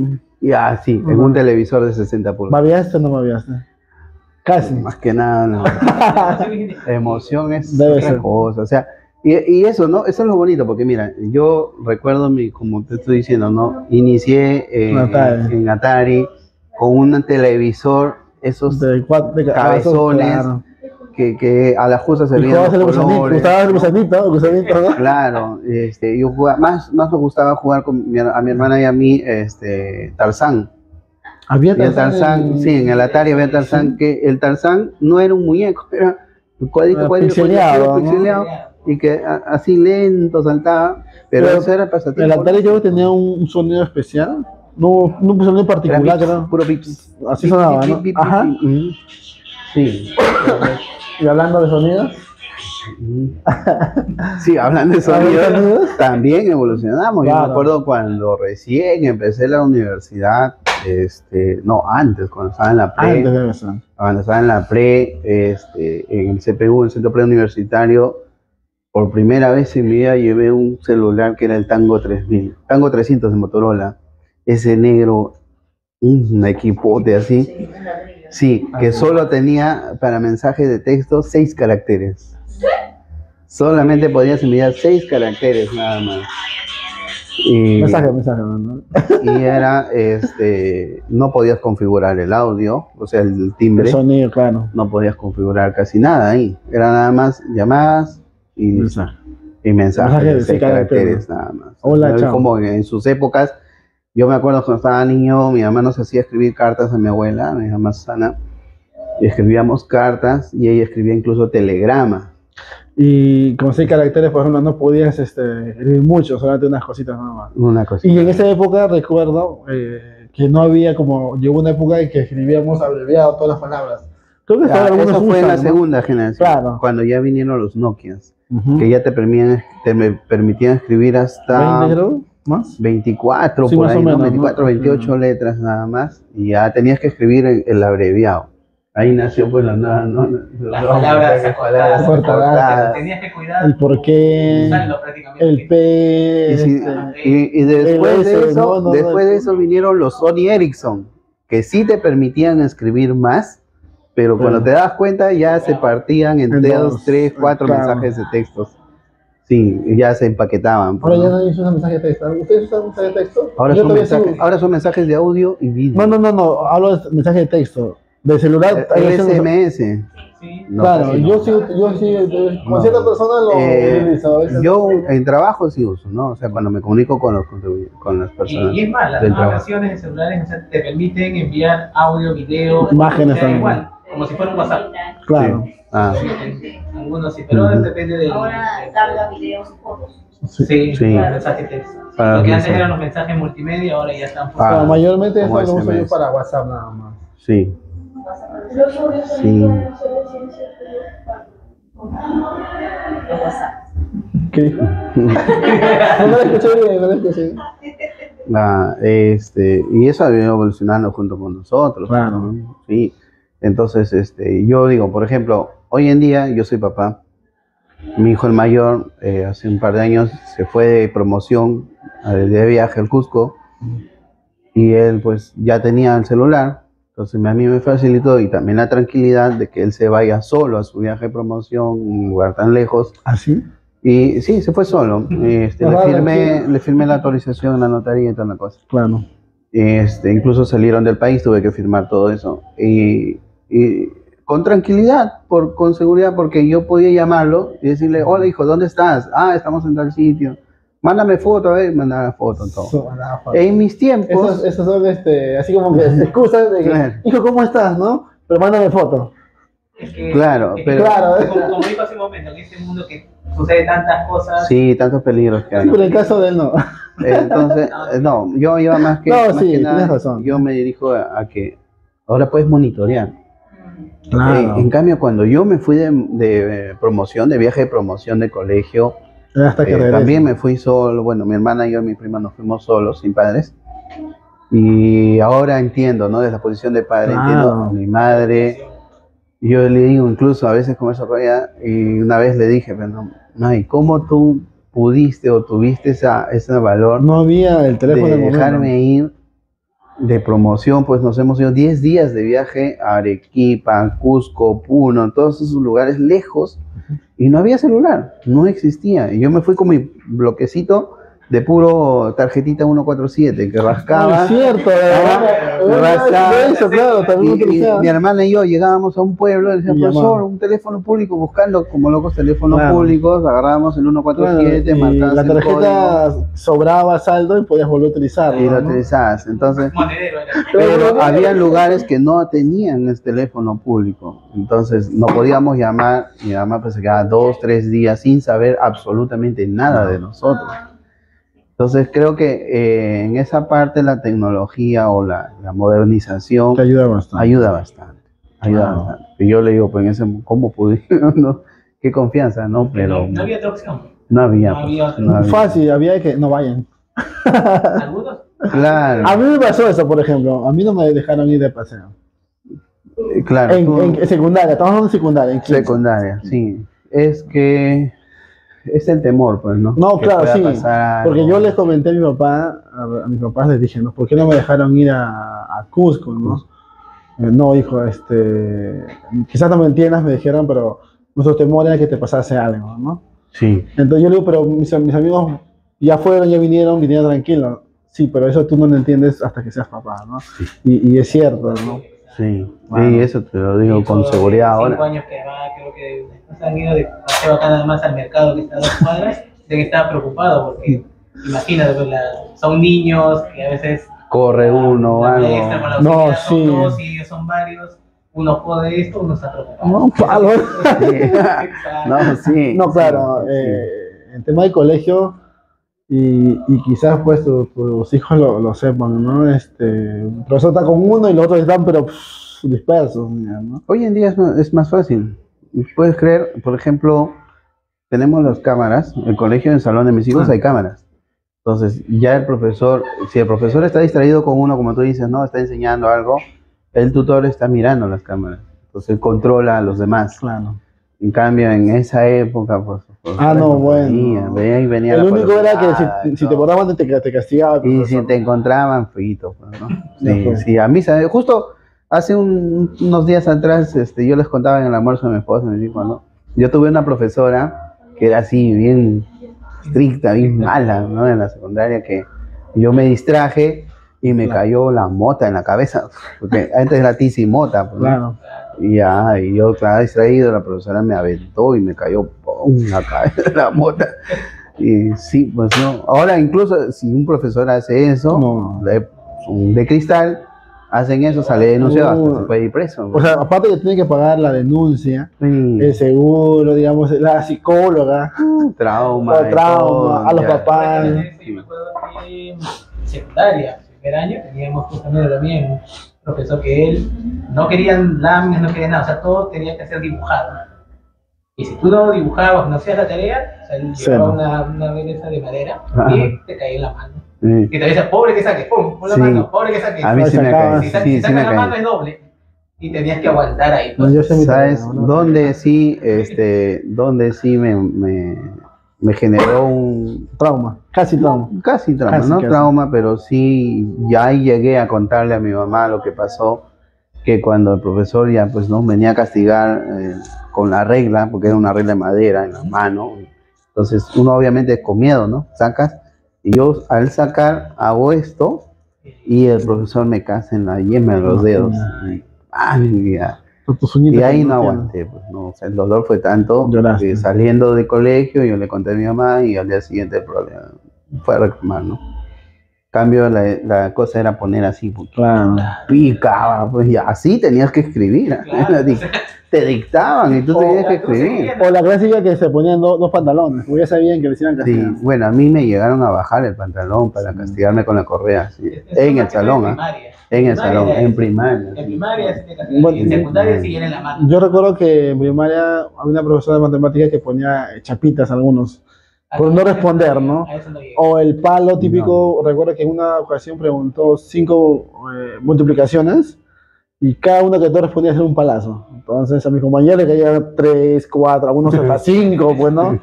B: Sí, en un televisor de 60 pulgadas.
A: ¿Babiaste o no babiaste? Casi.
B: Más que nada, no. Emoción es
A: Debe
B: otra
A: ser.
B: cosa. O sea, y eso, ¿no? Eso es lo bonito, porque mira, yo recuerdo, como te estoy diciendo, ¿no? Inicié en Atari con un televisor, esos cabezones,
A: claro.
B: que a la justa se veían los colores.
A: ¿Gustaba el gusanito, ¿no?
B: Claro, yo jugaba, más me gustaba jugar a mi hermana y a mí, Tarzán.
A: Había
B: Tarzán, sí, en el Atari había Tarzán,
A: sí.
B: Que el Tarzán no era un muñeco, era un cuadrito,
A: pixeleado,
B: pixeleado, y que así lento saltaba, pero eso era pasatiempo.
A: El Atari yo tenía un sonido especial, no un sonido particular,
B: era puro pips.
A: Así sonaba, ¿no? Ajá.
B: Sí.
A: Y hablando de sonidos.
B: Sí, hablando de sonidos, también evolucionamos. Claro. Yo me acuerdo cuando recién empecé la universidad, no, antes, cuando estaba en la pre, en el CPU, el Centro Preuniversitario, por primera vez en mi vida llevé un celular que era el Tango 3000, Tango 300 de Motorola, ese negro, un equipote así, sí, que solo tenía para mensajes de texto 6 caracteres. Solamente podías enviar 6 caracteres nada más.
A: Mensaje, ¿no?
B: Y era, no podías configurar el audio, o sea, el timbre. El
A: sonido, claro.
B: No podías configurar casi nada ahí. Era nada más llamadas y mensajes de 6 caracteres nada más.
A: Hola, chao.
B: Como en sus épocas, yo me acuerdo cuando estaba niño, mi mamá nos hacía escribir cartas a mi abuela, mi mamá Susana, y escribíamos cartas y ella escribía incluso telegrama.
A: Y con 6 caracteres, por ejemplo, no podías escribir mucho, solamente unas cositas nada más.
B: Una cosita.
A: Y en esa época recuerdo que no había llegó una época en que escribíamos abreviado todas las palabras. Creo que
B: eso fue en la segunda generación, claro. Cuando ya vinieron los Nokias, que ya te permitían escribir hasta
A: 20 más
B: 24,
A: sí,
B: por
A: más
B: ahí,
A: o menos,
B: 24, 28 letras nada más, y ya tenías que escribir el abreviado. Ahí nació pues las
C: palabras cortadas. Tenías que cuidar
A: el por qué, el P,
B: y después de eso vinieron los Sony Ericsson, que sí te permitían escribir más, pero cuando te das cuenta ya se partían en 2, 3, 4 mensajes de textos. Sí, ya se empaquetaban.
A: Ahora ya no usan mensajes de texto. ¿Ustedes usan mensajes de texto?
B: Ahora son mensajes de audio y vídeo.
A: No, hablo de mensajes de texto. De celular.
B: El SMS.
C: Sí.
A: No, claro, yo sí, con ciertas personas lo utilizo.
B: Yo en trabajo sí uso, ¿no? O sea, cuando me comunico con las personas.
C: Y es más, las nuevas versiones de celulares te permiten enviar audio, video,
A: imágenes también.
C: Igual, como si fuera un WhatsApp.
A: Claro.
C: Sí. Algunos sí, pero depende de.
D: Ahora carga videos y fotos.
C: Sí. Mensajes de texto. Lo que antes eran los mensajes multimedia, ahora ya están
A: funcionando. Mayormente eso lo uso yo para WhatsApp nada más.
B: Sí.
D: Sí.
A: ¿Qué dijo? No lo escuché bien, no lo escuché.
B: Y eso ha venido evolucionando junto con nosotros.
A: Claro.
B: ¿no? Sí. Entonces, yo digo, por ejemplo, hoy en día yo soy papá. Mi hijo el mayor, hace un par de años, se fue de promoción, de viaje al Cusco, y él pues ya tenía el celular. Entonces a mí me facilitó y también la tranquilidad de que él se vaya solo a su viaje de promoción, un lugar tan lejos.
A: ¿Ah, sí?
B: Y sí, se fue solo. Le firmé la autorización en la notaría y toda la cosa.
A: Claro.
B: Incluso salieron del país, tuve que firmar todo eso. Y con tranquilidad, con seguridad, porque yo podía llamarlo y decirle, hola hijo, ¿dónde estás? Ah, estamos en tal sitio. Mándame foto, a ver, mandaba foto, todo. En mis tiempos...
A: Esos son así como que excusas de que,
B: Claro.
A: hijo, ¿cómo estás? ¿No? Pero mándame foto.
C: Es que,
B: Claro,
C: es que
B: pero-
A: Claro.
C: como dijo hace un momento, en este mundo que sucede tantas cosas,
B: Sí, tantos peligros que hay.
A: Pero en el caso de él no.
B: Entonces, no, yo iba más que,
A: No,
B: más
A: sí,
B: que nada,
A: tienes razón.
B: yo me dirijo a que ahora puedes monitorear.
A: Claro.
B: En cambio, cuando yo me fui de promoción, de viaje de promoción de colegio,
A: Hasta que regrese.
B: también me fui solo. Bueno, mi hermana y yo y mi prima nos fuimos solos, sin padres. Y ahora entiendo, ¿no? Desde la posición de padre,
A: Claro.
B: entiendo a mi madre. Yo le digo, incluso a veces converso con ella, y una vez le dije, pero no, ¿y cómo tú pudiste o tuviste ese valor
A: No había el teléfono
B: de
A: en el momento.
B: dejarme ir de promoción? Pues nos hemos ido 10 días de viaje a Arequipa, Cusco, Puno, todos esos lugares lejos, y no había celular, no existía. Y yo me fui con mi bloquecito de puro tarjetita 147 que rascaba.
A: Es cierto,
B: Rascaba.
A: eso, claro, también
B: Y
A: utilizaba.
B: mi hermana y yo llegábamos a un pueblo y decía,
A: Y
B: profesor,
A: llamaban.
B: un teléfono público, buscando como locos teléfonos
A: Claro.
B: públicos, agarrábamos el 147,
A: Claro, y
B: marcabas
A: la
B: el código
A: tarjeta sobraba saldo y podías volver a utilizarlo.
B: y lo
A: ¿no?
B: utilizabas. Entonces,
C: monedero era.
B: pero había lugares que no tenían ese teléfono público, entonces no podíamos llamar. Mi mamá pues se quedaba 2, 3 días sin saber absolutamente nada de nosotros. Entonces creo que en esa parte la tecnología o la modernización
A: Te ayuda bastante.
B: ayuda bastante. Bastante. Y yo le digo, pues en ese, ¿cómo pudimos? ¿No? Qué confianza, ¿no? Pero
C: No había otra opción.
B: no había.
C: no había
B: pues,
C: otra.
B: no había.
A: Fácil, había que no vayan.
C: Algunos.
B: Claro,
A: A mí me pasó eso, por ejemplo. A mí no me dejaron ir de paseo.
B: claro.
A: En,
B: tú-
A: en secundaria, estamos hablando de secundaria. En 15.
B: secundaria, sí. Es que es el temor, pues, ¿no?
A: No,
B: Que
A: claro,
B: pueda
A: sí.
B: pasar
A: Porque
B: algo.
A: yo les comenté a mi papá, a mis papás les dije, ¿no? ¿Por qué no me dejaron ir a Cusco, no? No, hijo, quizás no me entiendas, me dijeron, pero nuestro temor era que te pasase algo, ¿no?
B: Sí,
A: Entonces yo le digo, pero mis amigos ya fueron, ya vinieron tranquilos. Sí, pero eso tú no lo entiendes hasta que seas papá, ¿no?
B: Sí.
A: Y es cierto, ¿no?
B: sí.
A: Bueno.
B: Sí, eso te lo digo con seguridad
C: 5
B: ahora.
C: años que además creo que no se han ido de paseo acá nada más al mercado que está a 2 cuadras, deben estar preocupados porque imagínate, pues, son niños que a veces
B: Corre uno o
C: la
B: algo.
C: maestra con la
A: No,
C: auxiliar son
A: sí.
C: 2 y ellos son varios, uno jode esto, uno está preocupado.
A: No, palo.
B: Sí. No, sí.
A: No, claro,
B: sí.
A: en tema de colegio, y quizás pues tus hijos lo sepan, ¿no? El profesor está con uno y los otros están pero dispersos, ¿no?
B: Hoy en día es más fácil. Puedes creer, por ejemplo, tenemos las cámaras. En el colegio, en el salón de mis hijos, hay cámaras. Entonces, ya el profesor, si el profesor está distraído con uno, como tú dices, no, está enseñando algo, el tutor está mirando las cámaras. Entonces, él controla a los demás.
A: Claro.
B: En cambio, en esa época, pues.
A: No, bueno.
B: Venía y venía
A: El
B: la
A: único era que
B: policía,
A: si te
B: todo.
A: borraban te castigaba. el
B: Y si
A: profesor.
B: te encontraban, frito, pues, ¿no?
A: Ya
B: Sí,
A: fue.
B: sí, a mí, ¿sabes? Justo hace unos días atrás, yo les contaba en el almuerzo de mi esposa, me dijo, ¿no? Yo tuve una profesora que era así, bien estricta, bien mala, ¿no? En la secundaria, que yo me distraje y me cayó la mota en la cabeza, porque antes era tiza y mota, pues, ¿no?
A: Claro.
B: Y ya, y yo, claro, distraído, la profesora me aventó y me cayó, ¡pum!, la cabeza de la mota. Y sí, pues no. Ahora, incluso si un profesor hace eso,
A: No.
B: de cristal, hacen eso, sale denunciado, hasta se puede ir preso.
A: O sea, aparte que tienen que pagar la denuncia,
B: Sí,
A: el seguro, digamos, la psicóloga,
B: trauma,
A: el trauma, a los
B: ya.
A: papás.
C: Sí, me acuerdo que en secundaria, primer año, teníamos justamente también un profesor que él no quería láminas, no quería nada, o sea, todo tenía que ser dibujado. Y si tú no dibujabas, no hacías la tarea, o sea, él
A: Cero.
C: llevaba una mesa de madera
B: Ajá.
C: y te caía en la mano.
B: Sí.
C: Y te decía, pobre que saques, pum, pon la
B: Sí.
C: mano, pobre que saques.
B: A mí sí me
A: Sacaba,
B: cae.
C: Si,
A: sí,
C: sa-
B: Sí,
C: si
B: sí
C: sacas
B: me
C: la mano
B: cae.
C: es doble. Y tenías que aguantar ahí.
A: No,
C: Pues.
A: yo sé mi
B: ¿Sabes
A: tarea, ¿no?
B: dónde sí, dónde sí me generó un
A: Trauma, casi trauma.
B: casi trauma,
A: Casi,
B: no
A: casi.
B: trauma, pero sí, ya ahí llegué a contarle a mi mamá lo que pasó, que cuando el profesor ya pues no venía a castigar con la regla, porque era una regla de madera en la mano, entonces uno obviamente con miedo, ¿no? Sacas, y yo al sacar hago esto, y el profesor me casa en la yema de los dedos. Y, ¡ay! Ya.
A: Tus uñitas
B: Y ahí no
A: tienen.
B: aguanté, pues, no, o sea, el dolor fue tanto
A: Lloraste.
B: que saliendo de colegio yo le conté a mi mamá y al día siguiente el problema fue a reclamar, ¿no? Cambio la cosa era poner así, pues,
A: Claro.
B: picaba, pues y así tenías que escribir,
C: Claro.
B: te dictaban y tú tenías que escribir.
A: O la clásica que se ponían dos pantalones, porque ya sabían que les iban a
B: Sí,
A: castigar.
B: bueno, a mí me llegaron a bajar el pantalón para castigarme con la correa, sí, en el salón, ¿ah? En el salón, en primaria.
C: En primaria sí te castigan.
A: Bueno,
C: En secundaria sí viene la mano.
A: Yo recuerdo que en primaria había una profesora de matemáticas que ponía chapitas a algunos, por no responder, ¿no?
C: A eso no llegué.
A: O el palo típico, recuerdo que en una ocasión preguntó 5 multiplicaciones y cada uno que tú respondía era un palazo. Entonces a mis compañeros le caían 3, 4, algunos hasta 5, pues, ¿no?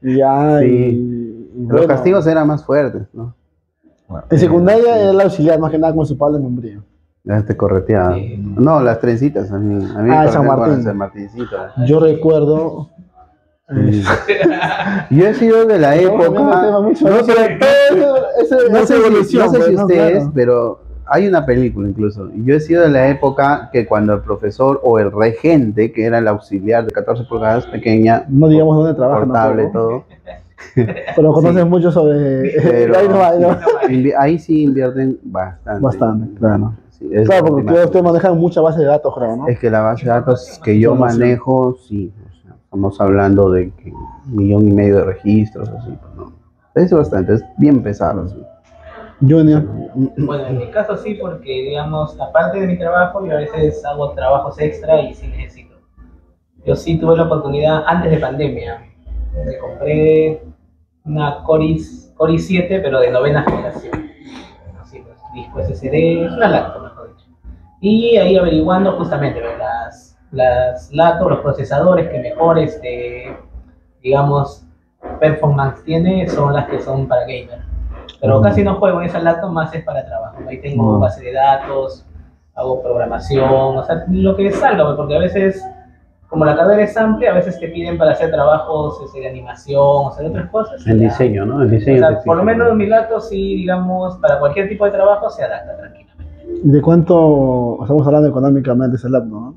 A: Y ya,
B: Sí.
A: y
B: Los
A: bueno,
B: castigos eran más fuertes, ¿no?
A: en secundaria era el auxiliar, más que nada con su palo en umbría.
B: Ya te correteaba.
C: Sí.
B: No, las trencitas, a mí
A: Ah,
B: me
A: el San
B: correteaban con
A: Martín.
B: el San Martincito.
A: Yo recuerdo.
B: Sí. Yo he sido de la
A: Estamos
B: época.
A: cambiando de tema mucho,
B: No,
A: ¿no?
B: pero-
A: No sé
B: no sé si
A: ¿no?
B: ustedes,
A: Claro.
B: pero hay una película incluso. Yo he sido de la época que cuando el profesor o el regente, que era el auxiliar de 14 pulgadas pequeña,
A: No digamos dónde trabaja.
B: portable,
A: tampoco,
B: todo.
A: pero conoces
B: Sí.
A: mucho sobre.
B: Pero
A: ahí no va, ahí no va.
B: ahí sí invierten bastante.
A: Bastante, claro.
B: Sí, es
A: Claro,
B: la
A: porque
B: última
A: ustedes
B: cosa.
A: manejan mucha base de datos, creo, ¿no?
B: Es que la base de datos que yo
A: Información.
B: manejo, sí, o sea, estamos hablando de que 1,5 millones de registros, así, pues, ¿no? Es bastante, es bien pesado, sí.
A: Junior.
C: Bueno, en mi caso sí, porque digamos, aparte de mi trabajo, yo a veces hago trabajos extra y sí necesito. Yo sí tuve la oportunidad, antes de pandemia, me compré una Core i7, pero de 9ª generación. Así, pues, disco SSD, es una laptop, mejor dicho. Y ahí averiguando justamente ¿no? las laptops, los procesadores que mejor, digamos, performance tiene, son las que son para gamer. Pero casi no juego en esa laptop, más es para trabajo. Ahí tengo base de datos, hago programación, o sea, lo que salga, porque a veces, como la carrera es amplia, a veces te piden para hacer trabajos de animación, hacer otras cosas.
B: El
C: Ya.
B: diseño, ¿no? El
C: O
B: diseño.
C: sea,
B: te
C: por lo
B: exige.
C: menos mi laptop sí, digamos, para cualquier tipo de trabajo se adapta tranquilamente.
A: ¿Y de cuánto estamos hablando económicamente ese laptop, no?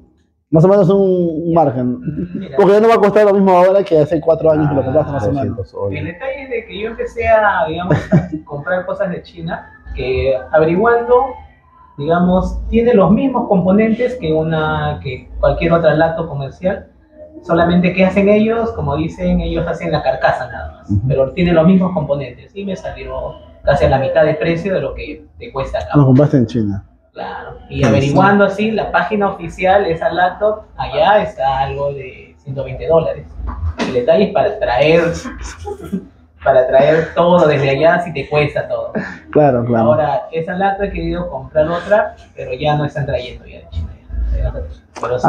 A: Más o menos un margen.
C: Mira,
A: Porque ya no va a costar lo mismo ahora que hace 4 años que lo compraste más o menos.
B: 200 soles.
C: el detalle es de que yo empecé a, digamos, a comprar cosas de China, que averiguando, digamos, tiene los mismos componentes que cualquier otra laptop comercial, solamente que hacen ellos, como dicen, ellos hacen la carcasa nada más, pero tiene los mismos componentes y me salió casi a la mitad de precio de lo que te cuesta acá.
A: Lo compraste en China.
C: Claro. Y averiguando así, la página oficial de esa laptop, allá está algo de $120. El detalle es para traer todo desde allá si te cuesta todo.
A: Claro, claro.
C: Ahora, esa laptop he querido comprar otra, pero ya no están trayendo ya de China. Ya. Pero sí,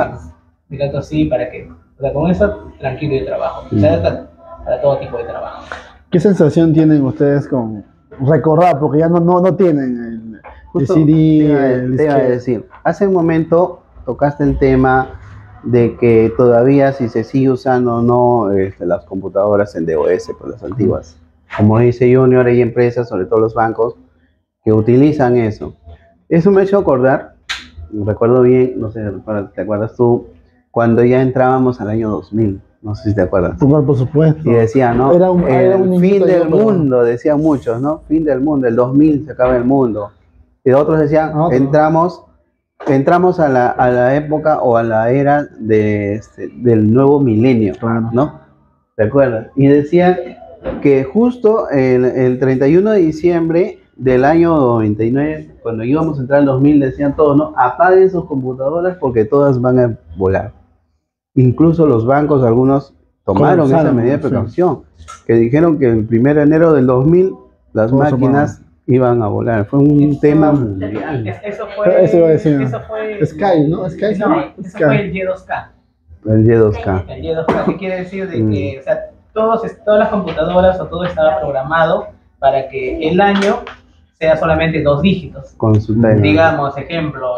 C: mi laptop sí, para que, o sea, con eso tranquilo de trabajo. Se adapta para todo tipo de trabajo.
A: ¿Qué sensación tienen ustedes con recordar? Porque ya no tienen el
B: Justo
A: CD,
B: te iba a-
A: el
B: te iba a
A: disquete.
B: decir, hace un momento tocaste el tema de que todavía si se sigue usando o no las computadoras en DOS, pues las antiguas. Como dice Junior, hay empresas, sobre todo los bancos, que utilizan eso. Eso me ha hecho acordar, recuerdo bien, no sé, ¿te acuerdas tú? Cuando ya entrábamos al año 2000, no sé si te acuerdas.
A: Por supuesto.
B: Y decía, ¿no?
A: Era un
B: El
A: niñito
B: fin del
A: yo, pero-
B: mundo, decían muchos, ¿no? Fin del mundo, el 2000 se acaba el mundo. Y otros decían,
A: Ah, otro.
B: entramos a la época o a la era del nuevo milenio,
A: Claro.
B: ¿no? ¿Te acuerdas? Y decían que justo el 31 de diciembre del año 99, cuando íbamos a entrar al 2000, decían todos, ¿no? Apaguen sus computadoras porque todas van a volar. Incluso los bancos, algunos tomaron esa
A: Colapsaron,
B: medida de
A: sí.
B: precaución, que dijeron que el 1 de enero del 2000 las
A: Todo se
B: máquinas iban a volar. Fue un
C: Eso-
B: tema mundial.
C: Eso fue.
A: Eso iba a decir.
C: Eso fue.
A: Sky, ¿no? Sky,
C: No,
A: ¿sí?
C: eso
A: Sky.
C: fue el Y2K.
B: El Y2K.
C: El Y2K, ¿qué quiere decir? De que, o sea, todas las computadoras o todo estaba programado para que el año sea solamente 2 dígitos.
B: Con su tema.
C: Digamos, ejemplo,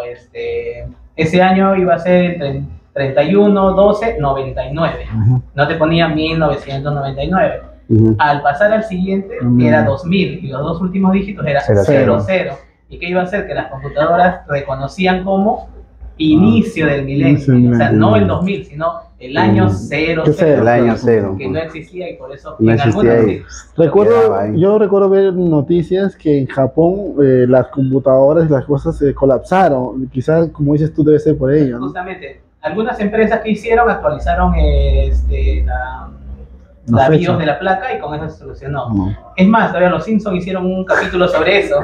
C: ese año iba a ser el 31/12/99. No te ponía 1999.
B: Ujú.
C: Al pasar al siguiente, que era 2000, y los 2 últimos dígitos eran
B: Cero,
C: 00. ¿Y qué iba a hacer? Que las computadoras reconocían como inicio del
A: Inicio
C: milenio.
A: del
C: O sea,
A: milenio.
C: no el 2000, sino el año 00.
A: cero?
B: El año cero.
C: Que no existía y por eso
B: No
C: en
B: existía
C: algunos
B: ahí.
C: sí. Quedaba
A: Recuerdo,
B: ahí.
A: yo recuerdo ver noticias que en Japón las computadoras y las cosas se colapsaron. Quizás, como dices tú, debe ser por ello, ¿no?
C: Justamente, algunas empresas que hicieron actualizaron
A: La
C: la
A: fecha.
C: BIOS de la placa y con eso se solucionó.
A: No.
C: Es más, todavía los Simpsons hicieron un capítulo sobre eso.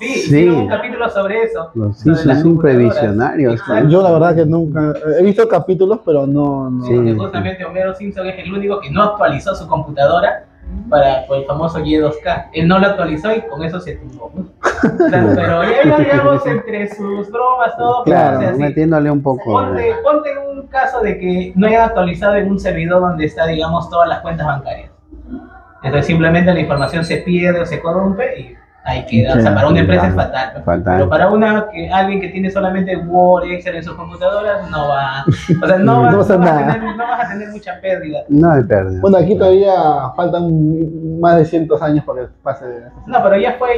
C: Sí, hicieron un capítulo sobre eso.
B: Los
C: sobre
B: Simpsons
C: las
B: son
C: computadoras.
B: previsionarios.
C: Exacto.
A: Yo la verdad que nunca he visto capítulos, pero no.
C: Sí, porque justamente Homero Simpson es el único que no actualizó su computadora por el famoso Y2K. Él no lo actualizó y con eso se tumbó. O sea, pero ya digamos, entre sus bromas, todo,
B: Claro,
C: o sea, sí,
B: metiéndole un poco.
C: ponte en un caso de que no hayan actualizado en un servidor donde está, digamos, todas las cuentas bancarias. Entonces simplemente la información se pierde o se corrompe y ahí queda. O sea, para una empresa es fatal. ¿no?
B: Fatal.
C: Pero para alguien que tiene solamente Word, Excel en sus computadoras, no va. O sea, no
A: No pasa nada.
C: no vas a tener mucha pérdida.
B: No hay pérdida.
A: Bueno, aquí todavía faltan más de 100 años para que pase.
C: No, pero ya fue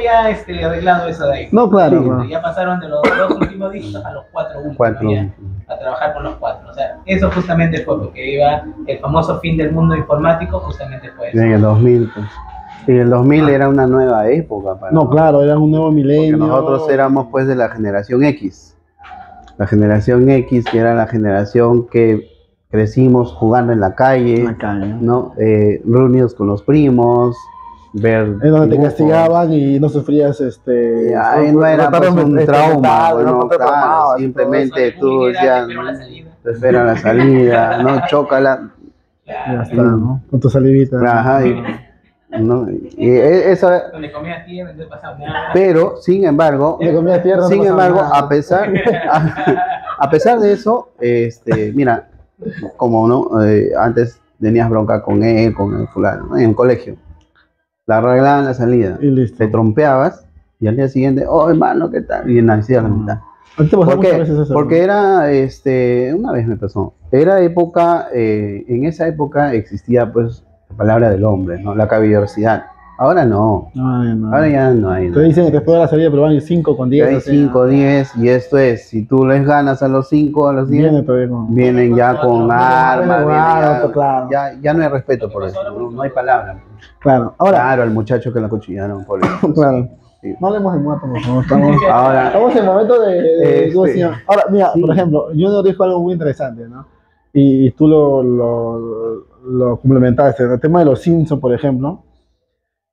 C: arreglado eso de ahí.
A: No, claro.
B: Sí,
A: no.
C: Ya pasaron de los 2 últimos dígitos a los 4 últimos.
B: 4.
C: Ya, a trabajar con los 4. O sea, eso justamente fue porque iba el famoso fin del mundo informático, justamente fue eso.
B: En el 2000. Pues. Y el 2000 era una nueva época para
A: No, claro, era un nuevo
B: porque
A: milenio.
B: nosotros éramos pues de la generación X. La generación X, que era la generación que crecimos jugando en la calle,
A: En la calle.
B: ¿no? Reunidos con los primos, ver
A: Es donde te
B: dibujos.
A: castigaban y no sufrías
B: Ahí no era pues, un trauma,
A: no
B: bueno,
A: te
B: claro,
A: traumabas y
B: simplemente
C: Todo eso.
B: tú
C: Bullying era,
B: ya
C: te espero la salida.
B: te esperan la salida, no, chócala,
A: Ya está, ¿no? Con tu salivita.
B: ajá, ¿no? Y eso,
C: Donde comías tierra, no te pasaba nada.
B: pero sin embargo,
A: Le comías tierra, no
B: sin
A: pasaba
B: embargo,
A: nada.
B: a pesar de eso, mira, como no, antes tenías bronca con él, con el fulano, ¿no? En el colegio, la arreglaban la salida,
A: Y listo.
B: te trompeabas y al día siguiente, oh hermano, ¿qué tal? Y nacía la mitad.
A: A ti te pasó
B: ¿Por
A: muchas
B: qué?
A: veces eso.
B: Porque era, una vez me pasó, era época, en esa época existía pues la palabra del hombre, ¿no? La caballerosidad. Ahora no,
A: Ay, no.
B: ahora ya no hay.
A: Te dicen que te espero la salida, pero van 5 con 10.
B: Hay 5, 10 y esto es, si tú les ganas a los 5, a los 10,
A: Viene todavía con.
B: vienen ya con armas,
A: con
B: vienen
A: armas, claro.
B: ya no hay respeto por eso, no hay palabra.
A: Claro. Ahora,
B: Claro, al muchacho que lo acuchillaron por eso.
A: claro.
B: Sí.
A: No hablemos de muertos, por favor. Estamos,
B: Ahora,
A: estamos en el momento de ¿cómo se llama? Ahora, mira,
B: Sí.
A: por ejemplo, Junior dijo algo muy interesante, ¿no? Y tú lo complementaste. El tema de los Simpsons, por ejemplo.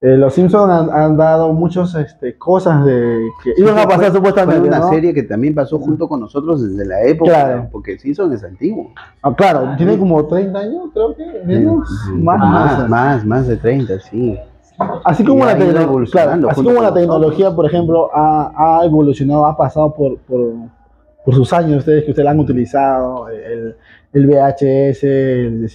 A: Los Simpsons han dado muchas cosas de que iban a pasar
B: fue
A: supuestamente,
B: una
A: ¿no?
B: serie que también pasó junto con nosotros desde la época,
A: Claro.
B: porque Simpson es antiguo.
A: Ah, claro, tiene como 30 años, creo que, menos,
B: Más de 30, sí.
A: Así como,
B: Y
A: la,
B: ha ido
A: claro,
B: evolucionando
A: así
B: junto
A: como
B: con
A: la tecnología, por ejemplo, ha evolucionado, ha pasado por sus años, ustedes que ustedes la han utilizado, el VHS, el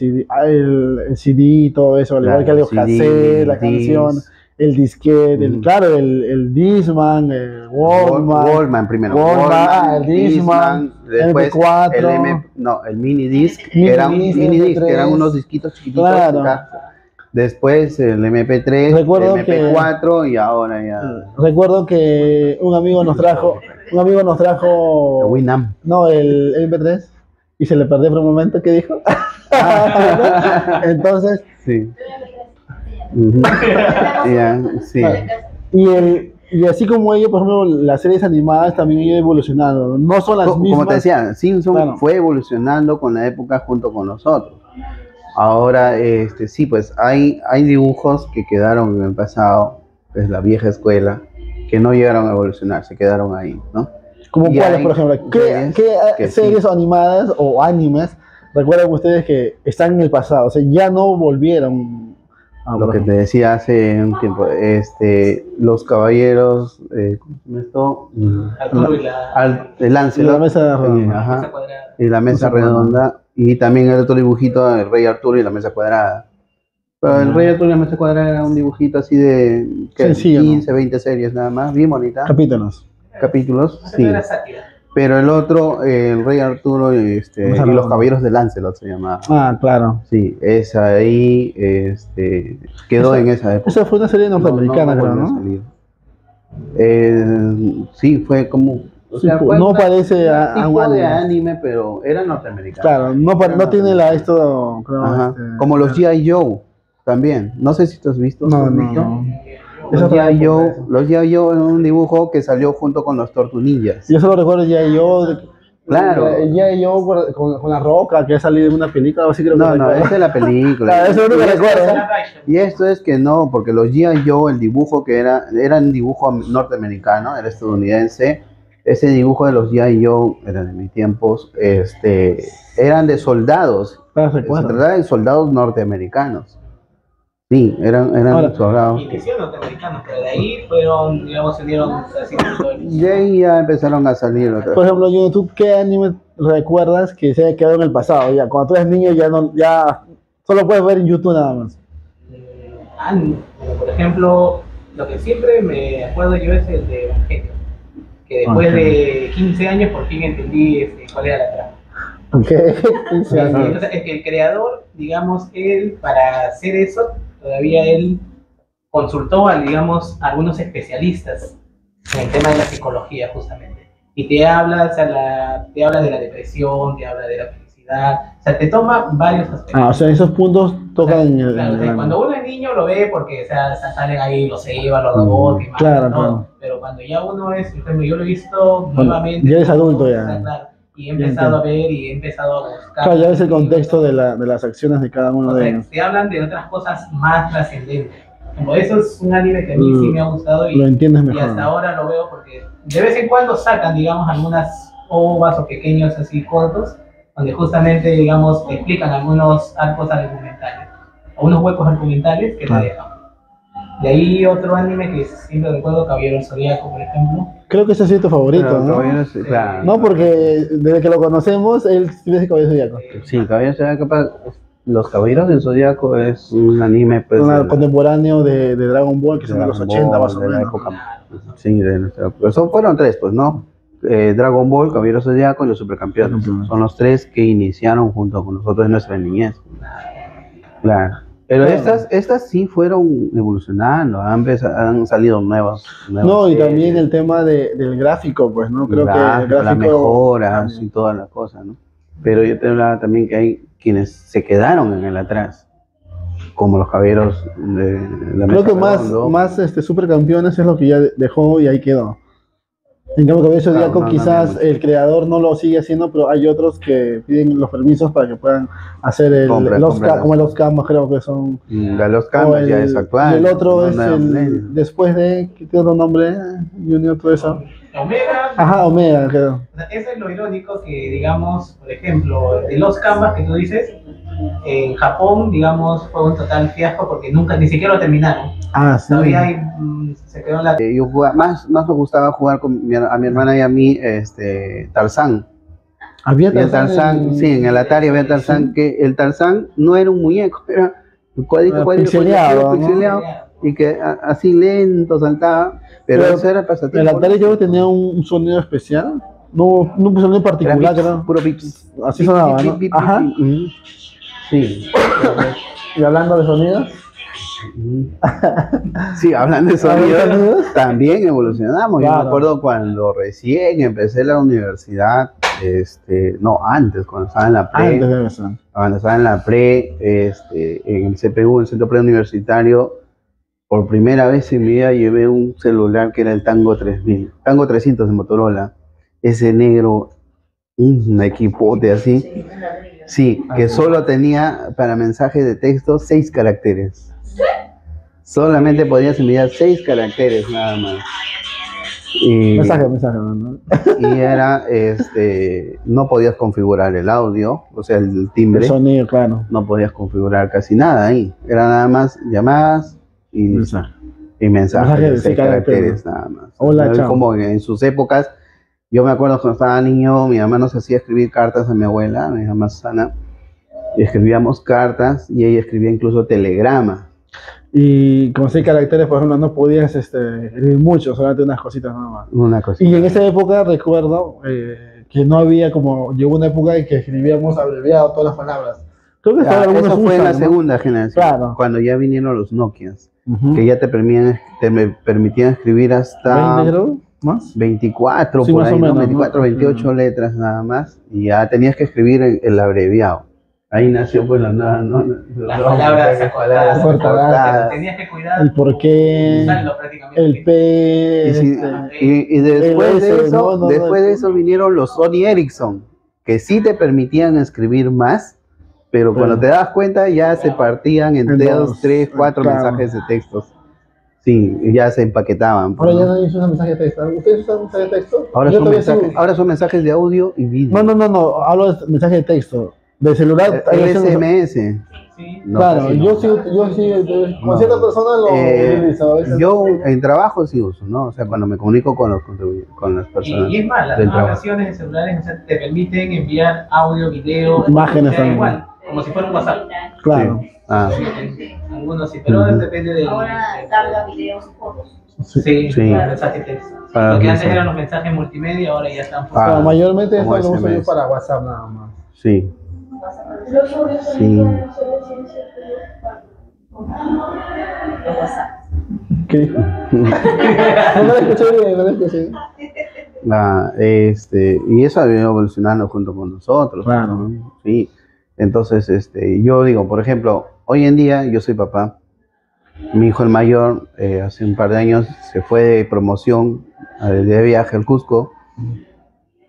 A: CD, todo eso, al igual que el
B: CD,
A: cassette, la
B: disc.
A: canción, el disquete, el Discman, el Walkman,
B: Wallman primero.
A: Walkman, el Discman,
B: después
A: MP4,
B: el mini disc,
A: Mini
B: que eran
A: disc,
B: mini disc, que eran
A: MP3.
B: unos disquitos chiquititos.
A: Claro.
B: acá. Después el MP3,
A: Recuerdo
B: el MP4 y ahora ya
A: recuerdo que un amigo nos trajo,
B: el Winamp.
A: no, el MP3 y se le perdió por un momento, ¿qué dijo? Entonces,
B: Sí. Ujú. Ya, sí.
A: y así como ellos, por ejemplo, las series animadas también han ido evolucionando. No son las mismas.
B: Como te decía, Simpson
A: Claro.
B: fue evolucionando con la época junto con nosotros. Ahora, sí, pues hay dibujos que quedaron en el pasado, pues la vieja escuela, que no llegaron a evolucionar, se quedaron ahí, ¿no?
A: Como
B: y
A: cuáles,
B: hay
A: por ejemplo. ¿Qué
B: series que
A: series animadas o animes recuerden ustedes que están en el pasado, o sea, ya no volvieron a
B: Lo que te decía hace un tiempo, los caballeros, ¿cómo se llama esto?
C: Arturo y
B: El Lancelot,
A: la mesa redonda.
B: ajá,
C: mesa cuadrada.
B: y la mesa redonda, y también el otro dibujito, el Rey Arturo y la mesa cuadrada. Pero el Rey Arturo y la mesa cuadrada era un dibujito así de
A: Sencillo,
B: 15, 20 series nada más, bien bonita,
A: Capítulos.
B: capítulos,
C: No
B: sí.
C: era sátira.
B: Pero el otro, el Rey Arturo y
A: Mesa
B: los
A: redonda.
B: Caballeros de Lancelot se llamaba.
A: Ah, claro.
B: Sí, esa ahí quedó en esa época.
A: Esa fue una serie norteamericana, creo,
B: volvió a
A: ¿no?
B: salir. Sí, fue como. O
A: Sí,
B: sea,
A: pues,
B: fue
A: no
B: una-
A: parece a un
B: tipo de
A: anime.
B: anime, pero era norteamericano.
A: Claro, no tiene esto, creo,
B: Ajá. Como los G.I. Joe también. No sé si tú has visto.
A: No,
B: ¿Has
A: no,
B: visto?
A: no.
B: Los
A: Esa otra
B: G.I.
A: época,
B: Joe,
A: eso.
B: los G.I. Joe era un dibujo que salió junto con los Tortunillas.
A: Yo solo recuerdo ya
B: Claro.
A: con la roca que ha salido en una película, así creo que
B: No,
A: recuerdo.
B: esa es la película.
A: Claro, eso es lo que
B: Y esto-
A: recuerdo.
B: Y esto es que no, porque los G.I. Joe, el dibujo que era un dibujo norteamericano, era estadounidense. Ese dibujo de los G.I. Joe, era de mis tiempos, eran de soldados.
A: Claro,
B: Se
A: recuerdo.
B: trataba de soldados norteamericanos. Sí, eran
A: Ahora,
B: soldados.
C: Inició norteamericanos, pero de ahí fueron, digamos, se unieron así
B: Y ahí ya empezaron a salir otras.
A: Por ejemplo, YouTube, ¿qué anime recuerdas que se haya quedado en el pasado? Ya, cuando tú eres niño ya solo puedes ver en YouTube nada más.
C: Bueno, por ejemplo, lo que siempre me acuerdo yo es el de Evangelio, que después de 15 años por fin entendí cuál era la trama.
A: Ok.
C: Sí, entonces, es que el creador, digamos, él, para hacer eso, todavía él consultó a, digamos, a algunos especialistas en el tema de la psicología, justamente. Y te habla, o sea, te habla de la depresión, te habla de la felicidad, o sea, te toma varios aspectos.
A: Ah, o sea, esos puntos tocan en el.
C: Claro, o sea,
A: en-
C: cuando uno es niño lo ve porque o sea, salen ahí los Eva, los robots, que
A: Claro,
C: matan, todo.
A: claro.
C: Pero cuando ya uno es, por ejemplo, yo lo he visto
A: Cuando
C: nuevamente.
A: ya eres adulto ya.
C: o sea, claro, y he
A: Ya
C: empezado
A: entiendo.
C: a ver y he empezado a buscar.
A: Claro, ya ves el contexto de las acciones de cada uno
C: O
A: de
C: sea,
A: ellos.
C: te hablan de otras cosas más trascendentes. Como eso es un anime que a mí sí me ha gustado
A: Lo entiendes
C: y
A: mejor.
C: hasta ahora lo veo porque de vez en cuando sacan, digamos, algunas ovas o pequeños así cortos, donde justamente, digamos, te explican algunos arcos argumentales, o unos huecos argumentales que te
A: Claro.
C: dejan. De ahí otro anime que siempre recuerdo, Caballero del Zodíaco, por ejemplo.
A: Creo que ese ha sido tu favorito,
B: Pero
A: ¿no?
B: Caballeros, claro.
A: No, porque desde que lo conocemos, él tiene ese cabello zodiaco.
B: Sí, Caballeros del Zodiaco, los Caballeros del Zodiaco es un anime pues, de la-
A: Contemporáneo de Dragon Ball, que son de los
B: Dragon
A: 80
B: Ball,
A: más o
B: de la
A: menos.
B: época. Sí, de nuestra época. Fueron tres, pues, ¿no? Dragon Ball, Caballeros del Zodiaco y los Supercampeones.
A: Supercampeones.
B: Son los tres que iniciaron junto con nosotros en nuestra niñez. Claro. Pero
A: Claro.
B: estas sí fueron evolucionando, han salido nuevas
A: No, y
B: series,
A: también el tema del gráfico, pues, ¿no? Creo que el
B: la
A: gráfico.
B: mejoras y toda la cosa, ¿no? Pero yo te hablaba también que hay quienes se quedaron en el atrás, como los caballeros de la
A: Creo
B: mesa
A: que
B: redonda.
A: más supercampeones es lo que ya dejó y ahí quedó. En cambio, Cabello
B: Claro,
A: Zodíaco,
B: no,
A: quizás
B: no,
A: el creador no lo sigue haciendo, pero hay otros que piden los permisos para que puedan hacer
B: Compra,
A: como los camas, creo que son.
B: De los
A: O
B: cambios ya es actual.
A: y el otro
B: no
A: es
B: Nuevo Milenio.
A: el. Después de. ¿Qué tiene otro nombre? Junior, todo eso.
C: Omega,
A: Ajá, Omega, creo.
C: o sea, eso es lo irónico que, digamos, por ejemplo, de los canvas que tú dices, en Japón, digamos, fue un total fiasco porque nunca, ni siquiera lo terminaron.
A: Ah, sí.
C: Todavía hay, se quedó en la...
B: Yo jugaba, más me gustaba jugar con a mi hermana y a mí Tarzán.
A: Había
B: Y el Tarzán, sí, en el Atari había Tarzán, que el Tarzán no era un muñeco, era un cuadrito,
A: Pixeleado, ¿no?
B: pixeleado, y que así lento saltaba, pero eso era pasatiempo.
A: El Atari yo tenía un sonido especial. No, un sonido
B: Era
A: particular,
B: pips,
A: creo.
B: puro pips.
A: Así
B: Pip,
A: sonaba,
B: pip,
A: ¿no?
B: pip, pip,
A: Ajá.
B: pip, pip. Sí.
A: Y hablando de sonidos.
B: Sí, hablando de sonidos, también evolucionamos. Yo
A: Claro.
B: me acuerdo cuando recién empecé la universidad, no, antes, cuando estaba en la pre,
A: Antes de eso.
B: cuando estaba en la pre, en el CPU, el Centro Preuniversitario, por primera vez en mi vida llevé un celular que era el Tango 3000, Tango 300 de Motorola, ese negro, un equipote así, sí, que solo tenía para mensaje de texto 6 caracteres. Solamente podías enviar 6 caracteres nada más. Y,
A: Mensaje, ¿no?
B: y era, no podías configurar el audio, o sea, el
A: El
B: timbre,
A: sonido, claro.
B: no podías configurar casi nada ahí. Era nada más llamadas y
A: Mensaje.
B: y mensajes
A: Mensajes
B: de
A: de
B: 6
A: caracteres.
B: caracteres nada más.
A: Hola,
B: No es
A: chao.
B: como en sus épocas, yo me acuerdo cuando estaba niño, mi mamá nos hacía escribir cartas a mi abuela, mi mamá Susana, y escribíamos cartas y ella escribía incluso telegrama.
A: Y con 6 caracteres, por ejemplo, no podías escribir mucho, solamente unas cositas nada más.
B: Una cosa.
A: Y en esa época recuerdo que no había como, llegó una época en que escribíamos abreviado todas las palabras. Creo que hasta algunos
B: Eso fue en la
A: usan, ¿no?
B: segunda generación,
A: Claro.
B: cuando ya vinieron los Nokias,
A: Ujú.
B: que ya te permitían escribir hasta
A: 20 creo, más.
B: 24,
A: Sí,
B: por
A: más
B: ahí,
A: o menos,
B: ¿no?
A: ¿no?
B: 24, 28 letras nada más, y ya tenías que escribir el abreviado. Ahí nació pues la nueva, ¿no?
C: Las palabras
A: acortadas.
B: acortadas.
C: Tenías que cuidar
A: El por qué,
C: usarlo prácticamente.
A: el P,
B: Y, sí, y después,
A: el
B: de
A: S,
B: eso,
A: no,
B: después de eso vinieron los Sony Ericsson, que sí te permitían escribir más, pero cuando te das cuenta ya se partían en
A: En
B: 2,
A: dos,
B: 3, 4
A: claro.
B: mensajes de textos. Sí, y ya se empaquetaban. pues,
A: Ahora ya
B: ¿no?
A: nadie usa mensaje de texto. ¿Ustedes usan mensaje de texto?
B: Ahora,
A: Yo
B: son
A: todavía
B: mensajes,
A: sigo-
B: ahora son mensajes de audio y vídeo.
A: No, hablo de mensaje de texto. De celular.
B: El
A: hay opción-
B: SMS.
C: Sí.
B: No,
A: Claro,
B: casi no.
A: yo sí, con
B: No.
A: ciertas personas lo utilizo. A veces
B: Yo
A: no.
B: en trabajo sí uso, ¿no? O sea, cuando me comunico con las personas.
C: Y es más, las
B: del
C: nuevas
B: trabajo.
C: versiones de celulares, o sea, te permiten enviar audio, video,
A: Imágenes
C: o sea,
A: también.
C: igual, como si fuera un WhatsApp.
A: Claro.
B: Ah,
C: Algunos sí, pero
B: Ujú.
C: depende del.
D: Ahora carga videos y fotos.
C: Sí,
B: Sí.
C: para mensaje de texto.
B: Para
C: Lo que antes
B: mensaje.
C: eran los mensajes multimedia, ahora ya están
B: Ah.
A: Claro, mayormente
B: como
A: esto lo uso yo
B: SMS.
A: para WhatsApp nada más.
B: sí, sí.
D: Los WhatsApp.
A: ¿Qué dijo? No lo escuché bien, no lo escuché.
B: Y eso ha venido evolucionando junto con nosotros.
A: Claro.
B: ¿no? Sí. Entonces, yo digo, por ejemplo, hoy en día yo soy papá. Mi hijo el mayor, hace un par de años, se fue de promoción, de viaje al Cusco,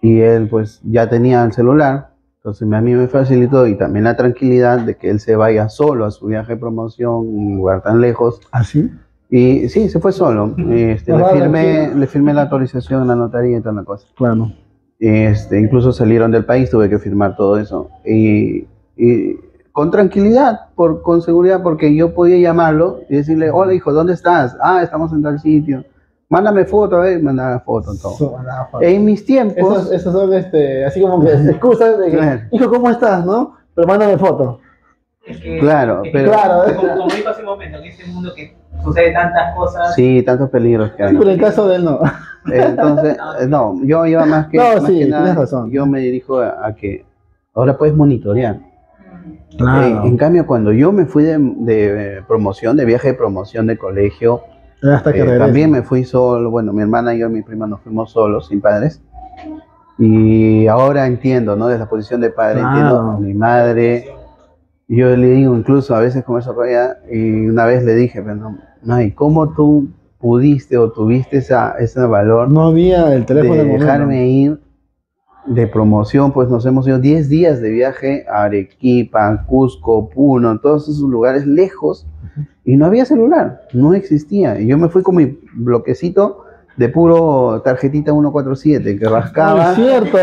B: y él pues ya tenía el celular. Entonces a mí me facilitó y también la tranquilidad de que él se vaya solo a su viaje de promoción, un lugar tan lejos.
A: ¿Ah, sí?
B: Y sí, se fue solo. Le
A: Tranquilo.
B: firmé la autorización en la notaría y toda la cosa.
A: Claro.
B: Incluso salieron del país, tuve que firmar todo eso. Y con tranquilidad, con seguridad, porque yo podía llamarlo y decirle, hola hijo, ¿dónde estás? Ah, estamos en tal sitio. Mándame foto, a ver, mandaba foto, todo. En mis tiempos,
A: Esos son así como que excusas de que,
B: Claro.
A: hijo, ¿cómo estás? ¿No? Pero mándame foto.
C: Es que,
B: Claro,
C: es que
B: pero-
A: Claro.
C: como dijo hace un momento, en este mundo que sucede tantas cosas.
B: sí, tantos peligros que hay.
A: Pero en el caso de él no.
B: Entonces, no, yo iba más que,
A: No,
B: más
A: sí,
B: que nada,
A: tienes razón.
B: yo me dirijo a que ahora puedes monitorear.
A: Claro.
B: En cambio, cuando yo me fui de promoción, de viaje de promoción de colegio,
A: Hasta que regrese.
B: también me fui solo. Bueno, mi hermana y yo, mi prima, nos fuimos solos, sin padres. Y ahora entiendo, ¿no? Desde la posición de padre,
A: Claro.
B: entiendo a mi madre. Yo le digo, incluso a veces con eso todavía, y una vez le dije, pero no, ¿y cómo tú pudiste o tuviste ese valor
A: No había el teléfono
B: de
A: en el momento.
B: dejarme ir de promoción? Pues nos hemos ido 10 días de viaje a Arequipa, Cusco, Puno, todos esos lugares lejos, y no había celular, no existía. Y yo me fui con mi bloquecito de puro tarjetita 147 que rascaba.
A: Es cierto,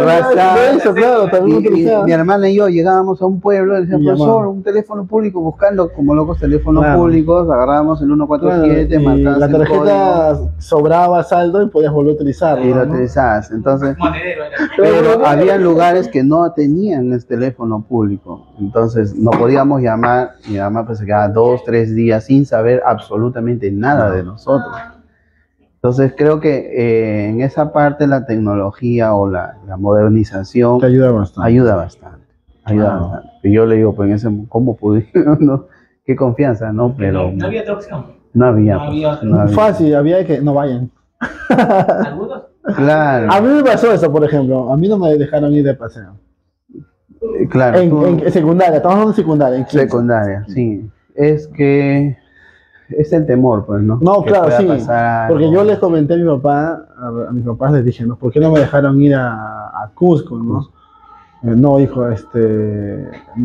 B: rascaba.
A: eso, claro, también
B: Y
A: utilizaba.
B: mi hermana y yo llegábamos a un pueblo y decía,
A: Y
B: profesor,
A: llamaban.
B: un teléfono público, buscando como locos teléfonos
A: Claro.
B: públicos, agarrábamos el 147,
A: Claro, y
B: marcabas
A: la
B: el código
A: tarjeta sobraba saldo y podías volver a utilizarlo.
B: y lo
A: ¿no?
B: utilizabas. Entonces,
C: Monedero era.
B: pero había lugares que no tenían ese teléfono público, entonces no podíamos llamar. Mi mamá pues se quedaba 2, 3 días sin saber absolutamente nada de nosotros. Entonces creo que en esa parte la tecnología o la modernización
A: Te ayuda bastante.
B: ayuda bastante. Ayuda
A: Wow.
B: bastante. Y yo le digo, pues en ese, ¿cómo pude? ¿No? Qué confianza, ¿no? Pero
C: No había otra opción.
B: no había.
C: no había otra.
B: no había.
A: Fácil, había que no vayan.
C: Algunos.
B: Claro,
A: A mí me pasó eso, por ejemplo. A mí no me dejaron ir de paseo.
B: claro. tú-
A: En secundaria, estamos hablando de secundaria. En 15.
B: secundaria, sí. Es que es el temor, pues, ¿no?
A: No,
B: Que
A: claro,
B: pueda
A: sí.
B: pasar
A: Porque
B: algo.
A: yo les comenté a mi papá, a mis papás les dije, ¿no? ¿Por qué no me dejaron ir a Cusco, no? No, hijo,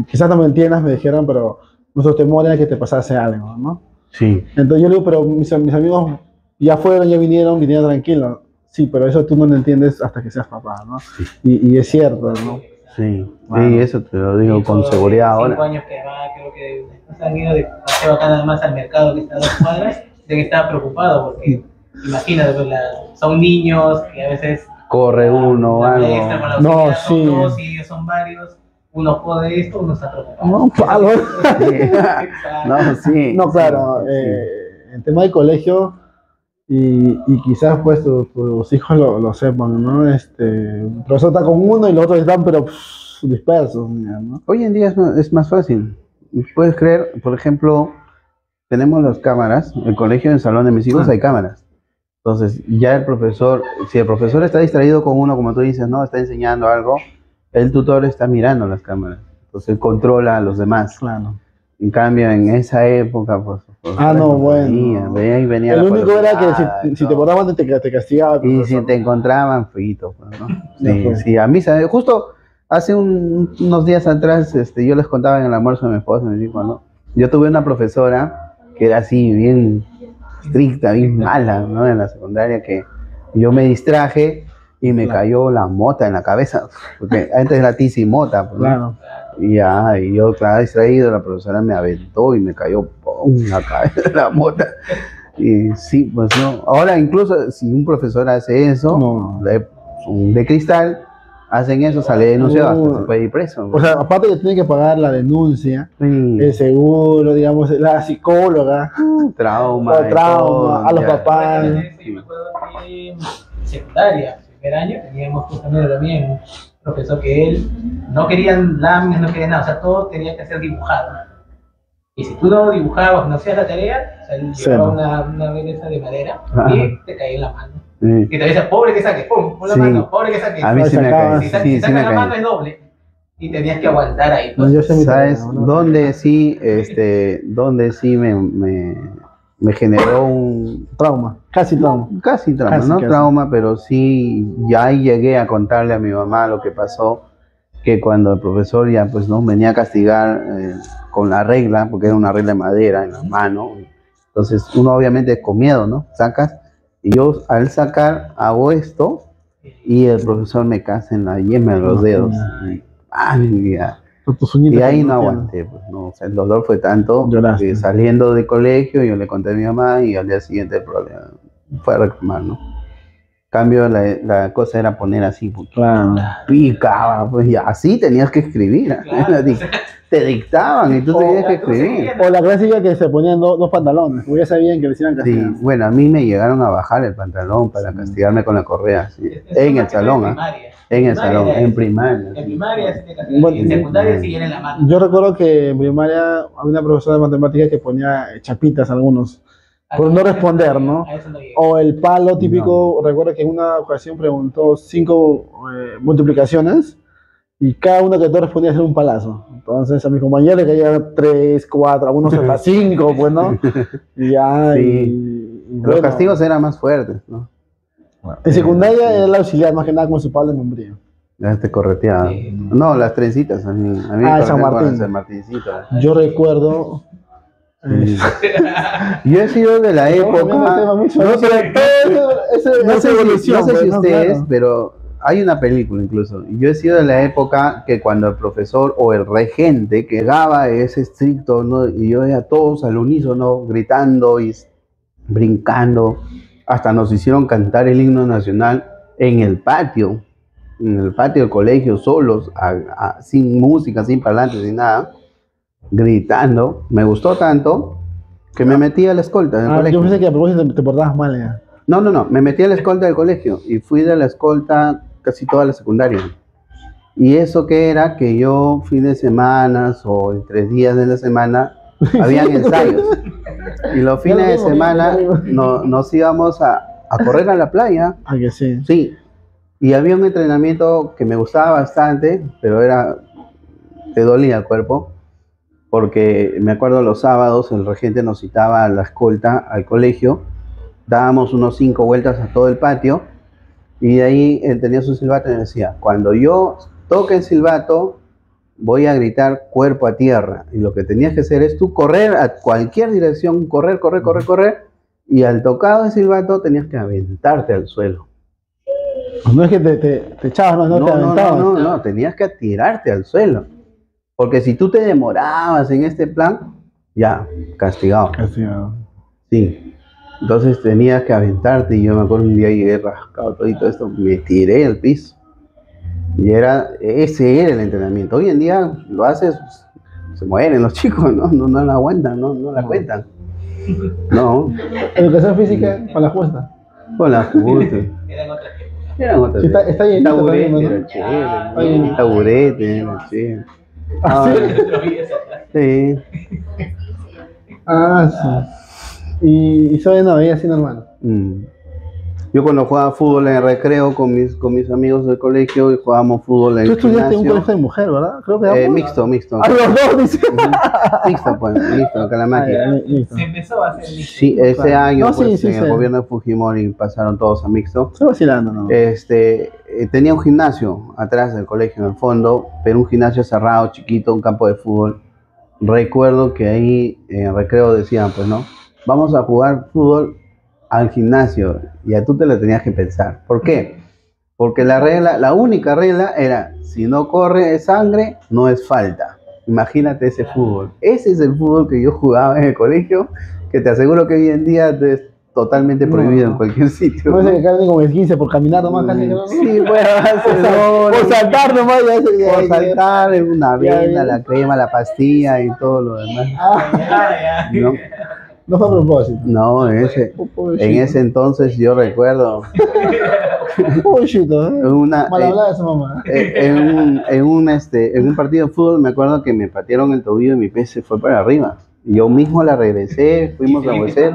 A: quizás no me entiendas, me dijeron, pero nuestro temor era que te pasase algo, ¿no?
B: Sí,
A: Entonces yo le digo, pero mis amigos Ya fueron, ya vinieron tranquilos. Sí, pero eso tú no lo entiendes hasta que seas papá, ¿no? Y es cierto, ¿no?
B: Sí,
A: Bueno.
B: sí, eso te lo digo con seguridad
C: 5
B: ahora.
C: años que va, creo que no se han ido de paseo acá nada más al mercado que está a 2 cuadras, de que estaba preocupado porque imagínate, pues, son niños que a veces
B: Corre uno o
C: la
B: algo.
C: maestra con la
A: No,
C: auxiliar son
A: sí.
C: 2 y ellos son varios, uno jode esto, uno está preocupado.
A: No, palo.
B: No, sí.
A: No, claro,
B: sí.
A: en tema de colegio, y quizás pues tus hijos lo sepan, ¿no? El profesor está con uno y los otros están, pero dispersos, ¿no?
B: Hoy en día es más fácil. Puedes creer, por ejemplo, tenemos las cámaras, el colegio, en el salón de mis hijos hay cámaras. Entonces, ya el profesor, si el profesor está distraído con uno, como tú dices, no, está enseñando algo, el tutor está mirando las cámaras. Entonces, él controla a los demás.
A: Claro.
B: En cambio, en esa época, pues...
A: No, bueno.
B: Venía
A: El
B: la
A: único era que
B: policía,
A: si te
B: todo.
A: portaban te castigaba. el
B: Y
A: profesor.
B: si te encontraban, frito, pues, ¿no?
A: Ya
B: Sí,
A: fue.
B: sí, a mí, ¿sabes? Justo hace unos días atrás, yo les contaba en el almuerzo de mi esposa, me dijo, ¿no? Yo tuve una profesora que era así, bien estricta, bien mala, ¿no? En la secundaria, que yo me distraje y me cayó la mota en la cabeza, porque antes era tiza y mota, pues, ¿no?
A: Claro.
B: Y yo, claro, distraído, la profesora me aventó y me cayó ¡pum! En la cabeza la mota. Y sí, pues no. Ahora incluso si un profesor hace eso,
A: No.
B: de cristal, hacen eso, sale denunciado, hasta se puede ir preso.
A: O sea, aparte que tiene que pagar la denuncia,
B: Sí,
A: el seguro, digamos, la psicóloga,
B: trauma,
A: el trauma, a los
B: ya.
A: papás.
C: Yo me acuerdo que en secundaria, primer año, teníamos justamente también un profesor que él no quería láminas, no quería nada, o sea, todo tenía que ser dibujado. Y si tú no dibujabas, no hacías la tarea, o sea, él llevaba una belleza de madera y te caía en la mano.
B: Sí.
C: Y te decía, pobre que saque, pum, pon la
B: Sí.
C: mano, pobre que saque.
B: A mí sí me
A: Sacaba,
B: cae.
C: Si,
B: Sí,
C: si
B: sí
C: sacas
B: me
C: la mano
B: cae.
C: es doble. Y tenías que aguantar ahí.
A: No,
C: Pues.
A: yo sé mi
B: ¿Sabes
A: tarea, ¿no?
B: dónde sí, dónde sí me generó un
A: Trauma, casi trauma.
B: casi trauma,
A: Casi,
B: no
A: casi.
B: trauma, pero sí, ya ahí llegué a contarle a mi mamá lo que pasó, que cuando el profesor ya pues no venía a castigar con la regla, porque era una regla de madera en la mano, entonces uno obviamente con miedo, ¿no? Sacas, y yo al sacar hago esto, y el profesor me casa en la yema de los dedos, y, ¡ay! Ya.
A: Tus uñitas
B: Y ahí no
A: tienen.
B: aguanté, pues, no, o sea, el dolor fue tanto
A: Lloraste.
B: que saliendo de colegio yo le conté a mi mamá y al día siguiente el problema fue a reclamar, ¿no? Cambio la cosa era poner así, porque
A: Claro.
B: picaba, pues y así tenías que escribir,
C: Claro.
B: te dictaban y tú tenías que escribir.
A: O la clásica que se ponían dos pantalones, porque ya sabían que les iban a
B: Sí,
A: castigar.
B: bueno, a mí me llegaron a bajar el pantalón para castigarme con la correa, sí, en el salón, ¿ah? En el salón, en primaria.
C: En primaria sí te castigan,
A: Bueno,
C: y en secundaria sí era en la mano.
A: Yo recuerdo que en primaria había una profesora de matemáticas que ponía chapitas a algunos, por no responder, ¿no?
C: A eso no llegué.
A: O el palo típico, recuerdo que en una ocasión preguntó 5 multiplicaciones y cada uno que tú respondía era un palazo. Entonces a mis compañeros le caían 3, 4, algunos hasta 5, pues, ¿no? Y ya,
B: Sí.
A: y
B: Los
A: bueno.
B: castigos eran más fuertes, ¿no?
A: En secundaria era el auxiliar, más que nada con su palo de membrillo.
B: Ya te correteaba.
C: Sí.
B: No, las trencitas, a mí me
A: San
B: correteaban con
A: Martín.
B: el San Martincito.
A: Yo recuerdo.
B: Yo he sido de la época.
A: No sé
B: No sé si ustedes,
A: claro.
B: pero hay una película incluso. Yo he sido de la época que cuando el profesor o el regente que daba ese estricto, ¿no? Y yo veía a todos al unísono gritando y brincando, hasta nos hicieron cantar el himno nacional en el patio del colegio, solos, sin música, sin parlantes, sin nada, gritando. Me gustó tanto que me metí a la escolta del
A: Yo
B: colegio.
A: pensé que a propósito te portabas mal ya.
B: No, me metí a la escolta del colegio y fui de la escolta casi toda la secundaria. Y eso que era que yo fines de semana o en 3 días de la semana habían ensayos. Y los fines de semana nos íbamos a correr a la playa.
A: Ah, que sí.
B: Sí. Y había un entrenamiento que me gustaba bastante, pero te dolía el cuerpo. Porque me acuerdo los sábados el regente nos citaba a la escolta al colegio, dábamos unos 5 vueltas a todo el patio y de ahí él tenía su silbato y me decía, cuando yo toque el silbato voy a gritar cuerpo a tierra, y lo que tenías que hacer es tú correr a cualquier dirección, correr Y al tocar el silbato tenías que aventarte al suelo.
A: No es que te echabas, no te aventabas.
B: No, tenías que tirarte al suelo. Porque si tú te demorabas en este plan, ya, castigado.
A: Castigado.
B: Sí. Entonces tenías que aventarte y yo me acuerdo un día llegué rascado todo esto, me tiré al piso. Y ese era el entrenamiento. Hoy en día lo haces, se mueren los chicos, no la aguantan, no la cuentan. No,
A: Educación física con la justa.
B: con la justa.
C: Eran otras épocas.
B: Eran otras.
A: Sí, está llenito
B: Taburete,
A: también, ¿no?
B: era chévere.
A: Ay.
B: Taburete, era chévere.
A: Ah, sí.
B: Sí.
A: Ah, sí. Y soy no veía así normal.
B: Mm. Yo cuando jugaba fútbol en el recreo con mis amigos del colegio y jugábamos fútbol en
A: Tú
B: el
A: estudiaste en un
B: gimnasio.
A: colegio de mujer, ¿verdad? Creo que
B: Mixto.
A: Ah, los dos, dice.
B: Mixto, pues, mixto, Calamaquia.
A: Listo.
C: Se empezó a hacer mixto.
B: Sí, ese
A: Claro.
B: año,
A: No, sí,
B: pues,
A: sí,
B: en el
A: sí.
B: gobierno de Fujimori pasaron todos a mixto.
A: Estoy vacilando, ¿no?
B: Tenía un gimnasio atrás del colegio, en el fondo, pero un gimnasio cerrado, chiquito, un campo de fútbol. Recuerdo que ahí en el recreo decían, pues, ¿no? Vamos a jugar fútbol al gimnasio. Y a tú te lo tenías que pensar. ¿Por qué? Porque la única regla era, si no corre sangre, no es falta. Imagínate ese fútbol. Ese es el fútbol que yo jugaba en el colegio, que te aseguro que hoy en día es totalmente prohibido en cualquier sitio.
A: No sé que carne como esguince por caminar nomás, casi que no.
B: Sí, bueno,
A: Por saltar nomás, ya se
B: por saltar, una
A: Ya,
B: avena,
A: ya.
B: la crema, la pastilla y todo lo demás.
C: Ya.
B: No,
A: No fue a propósito.
B: no, en ese entonces yo recuerdo
A: Pobrecito, ¿eh?
B: una,
A: Mal hablada de su mamá.
B: en un partido de fútbol me acuerdo que me patearon el tobillo y mi pie se fue para arriba. Y yo mismo la regresé, fuimos a Hueser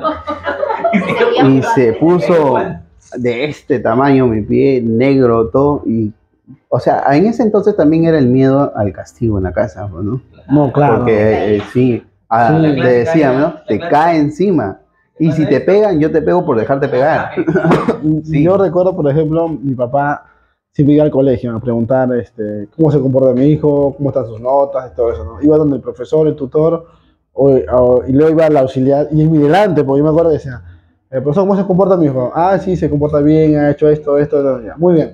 B: y se puso de este tamaño mi pie, negro, todo. Y, o sea, en ese entonces también era el miedo al castigo en la casa, ¿no?
A: No, claro.
B: Porque sí,
A: Sí.
B: te decían, ¿no? Te cae encima. Y si te pegan, yo te pego por dejarte pegar. Sí.
A: Yo recuerdo, por ejemplo, mi papá siempre iba al colegio a preguntar cómo se comporta mi hijo, cómo están sus notas y todo eso, ¿no? Iba donde el profesor, el tutor, y luego iba al auxiliar, y en mi delante, porque yo me acuerdo que decía, profesor, ¿cómo se comporta mi hijo? Ah, sí, se comporta bien, ha hecho esto, ya. Muy bien.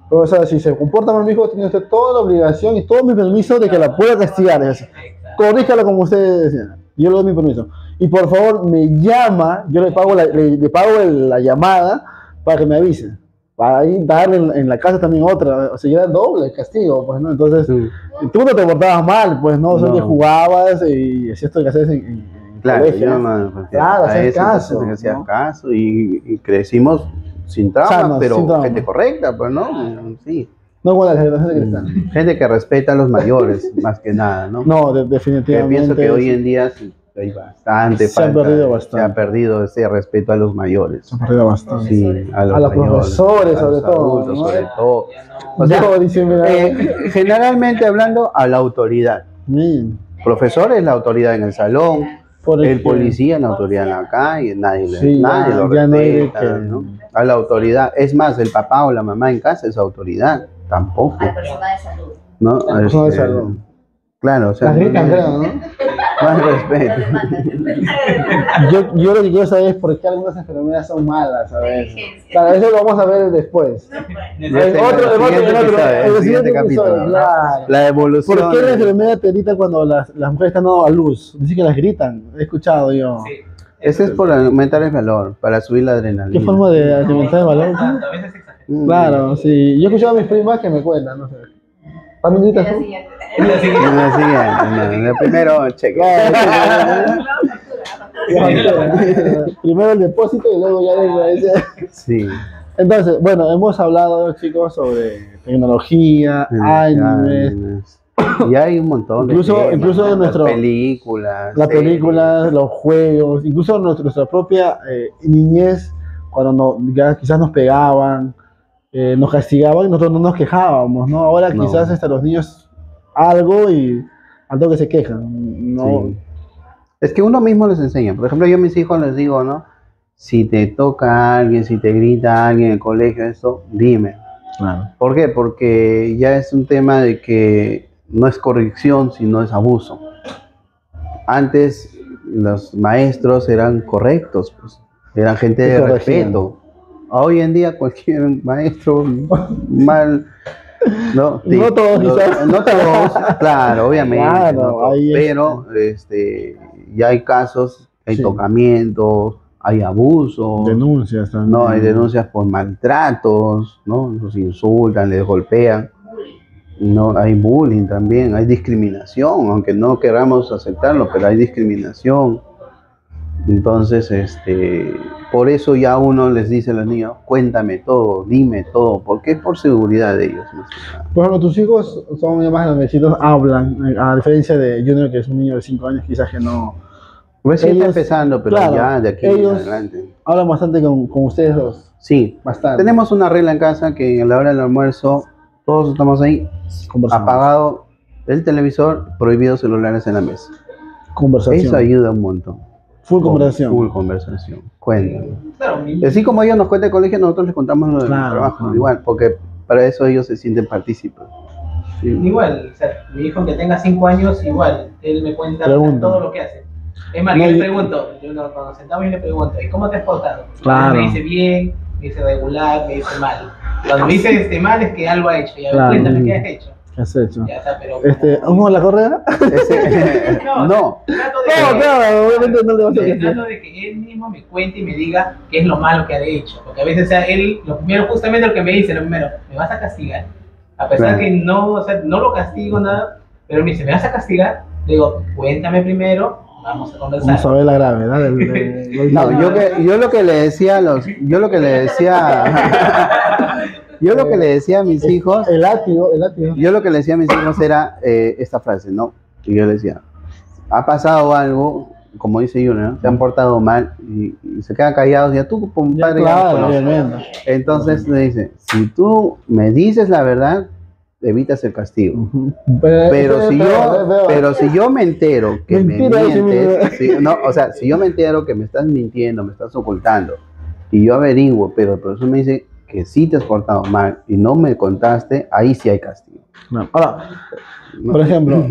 A: Profesor, si se comporta mal mi hijo, tiene usted toda la obligación y todo mi permiso de que la pueda castigar. Y así, corríjalo como usted decía. Yo le doy mi permiso. Y por favor, me llama, yo le pago la llamada para que me avise. Para ahí darle en la casa también otra. O sea, ya era doble el castigo, pues, ¿no? Entonces, tú no te portabas mal, pues, ¿no? Solo que jugabas y hacías esto que haces en
B: Claro,
A: colegio.
B: yo no,
A: Claro,
B: a
A: hacer
B: ese
A: caso,
B: entonces hacía
A: ¿no?
B: caso y crecimos sin trauma,
A: Sanos,
B: pero
A: sin trauma.
B: gente correcta, pues, ¿no? Sí.
A: No con la generación de cristal.
B: Gente que respeta a los mayores, más que nada, ¿no?
A: No,
B: Que
A: definitivamente.
B: pienso que hoy en día sí, hay bastante
A: Se ha
B: falta,
A: perdido bastante.
B: se ha perdido ese respeto a los mayores.
A: Se ha perdido bastante.
B: Sí, a los
A: A los
B: mayores,
A: profesores,
B: a
A: sobre
B: los
A: todo,
B: adultos,
A: ¿no?
B: sobre todo. O
A: Yo
B: sea,
A: dice, mira,
B: generalmente hablando a la autoridad. Profesor es la autoridad en el salón, el policía es la autoridad en la calle, nadie
A: Sí,
B: lo
A: ya no hay de
B: respeta,
A: que-
B: ¿no? A la autoridad. Es más, el papá o la mamá en casa es autoridad, tampoco,
D: A la persona de salud.
B: ¿no?
A: La persona de salud.
B: Claro, o sea,
A: las gritan, creo, ¿no?
B: más respeto.
A: Yo lo que quiero saber es por qué algunas enfermedades son malas a veces. Claro, eso lo vamos a ver después.
B: En el siguiente capítulo, ¿no?
A: Claro.
B: La evolución.
A: ¿Por qué la enfermedad te grita cuando las mujeres están dando a luz? Dice que las gritan, he escuchado yo.
C: Sí.
B: Ese es por aumentar el valor, para subir la adrenalina.
A: ¿Qué forma de alimentar el valor?
C: A veces exagerado.
A: Claro, sí. Yo he escuchado a mis primas que me cuentan, no sé. ¿También gritas tú?
B: En la siguiente, no, primero cheque.
A: Primero el depósito y luego ya la
B: Sí.
A: Entonces, bueno, hemos hablado, chicos, sobre tecnología, animes,
B: Y hay un montón de
A: Incluso-
B: temas,
A: incluso
B: ¿no?
A: nuestro-
B: películas,
A: las
B: series.
A: películas, los juegos, incluso nuestra propia niñez, cuando ya quizás nos pegaban, nos castigaban y nosotros no nos quejábamos, ¿no? Ahora
B: No.
A: quizás hasta los niños algo y al toque se quejan, ¿no?
B: Sí. Es que uno mismo les enseña. Por ejemplo, yo a mis hijos les digo, ¿no? Si te toca a alguien, si te grita a alguien en el colegio, eso, dime.
A: Claro.
B: ¿Por qué? Porque ya es un tema de que no es corrección, sino es abuso. Antes los maestros eran correctos, pues. eran gente
A: Y
B: de
A: corregían.
B: respeto. Hoy en día cualquier maestro mal, no, sí,
A: No todos, quizás.
B: no todos, claro, obviamente,
A: Claro,
B: no todos,
A: ahí
B: pero ya hay casos, hay
A: Sí.
B: tocamientos, hay abusos,
A: Denuncias también.
B: no, hay denuncias por maltratos, ¿no? Los insultan, les golpean. No, hay bullying también, hay discriminación, aunque no queramos aceptarlo, pero hay discriminación. Entonces, por eso ya uno les dice a los niños, cuéntame todo, dime todo, porque es por seguridad de ellos, más que nada.
A: Por ejemplo, tus hijos son ya más grandecitos, hablan, a diferencia de Junior, que es un niño de 5 años, quizás que no.
B: Recién está
A: Ellos-
B: empezando, pero
A: claro,
B: ya de aquí en
A: ellos-
B: adelante.
A: Hablan bastante con ustedes dos.
B: Sí,
A: Bastante.
B: tenemos una regla en casa que a la hora del almuerzo todos estamos ahí,
A: Conversación.
B: apagado el televisor, prohibidos celulares en la mesa.
A: Conversación.
B: Eso ayuda un montón.
A: Full conversación.
B: Full conversación. Cuéntame.
C: Claro,
B: Así como ellos nos cuentan el colegio, nosotros les contamos lo del
A: Claro,
B: trabajo,
A: claro.
B: igual, porque para eso ellos se sienten partícipes. Sí.
C: igual, o sea, mi hijo que tenga 5 años, igual, él me cuenta
A: Pregunta.
C: todo lo que hace. Es más,
A: No,
C: yo le
A: yo-
C: pregunto, cuando nos sentamos yo le pregunto, ¿y cómo te has portado?
A: Claro.
C: Él me dice bien, me dice regular, me dice mal. Cuando me dice mal es que algo ha hecho, ya
A: Claro.
C: cuéntame qué has hecho.
A: ¿Qué has hecho?
C: Ya está, pero...
A: ¿Vamos a la correa?
B: No,
C: Trato de
A: No,
C: que-
A: claro, obviamente no le vas a
C: Sí,
A: decir.
C: trato de que él mismo me cuente y me diga qué es lo malo que ha hecho. Porque a veces, o sea, él, lo primero, justamente lo que me dice, lo primero, me vas a castigar. A pesar
B: Claro.
C: que no, o sea, no lo castigo nada, pero él me dice, ¿me vas a castigar? Le digo, cuéntame primero, vamos a conversar.
A: Vamos a ver la gravedad del
B: no, yo lo que le decía a los, yo lo que le decía a mis hijos,
A: El látigo, el látigo.
B: yo lo que le decía a mis hijos era esta frase, ¿no? Y yo le decía, ha pasado algo, como dice Junior, ¿no? Se han portado mal y se quedan callados, y a tú,
A: Ya,
B: compadre, ya
A: claro,
B: lo conoces.
A: obviamente.
B: Entonces le dice, si tú me dices la verdad, evitas el castigo.
A: Ujú.
B: Pero si yo me entero que
A: Mentira,
B: me
A: dice mi
B: mientes,
A: bebé.
B: no, o sea, si yo me entero que me estás mintiendo, me estás ocultando, y yo averiguo, pero el profesor me dice que sí te has portado mal y no me contaste, ahí sí hay castigo.
A: No. Ahora,
B: ¿no?
A: por ejemplo,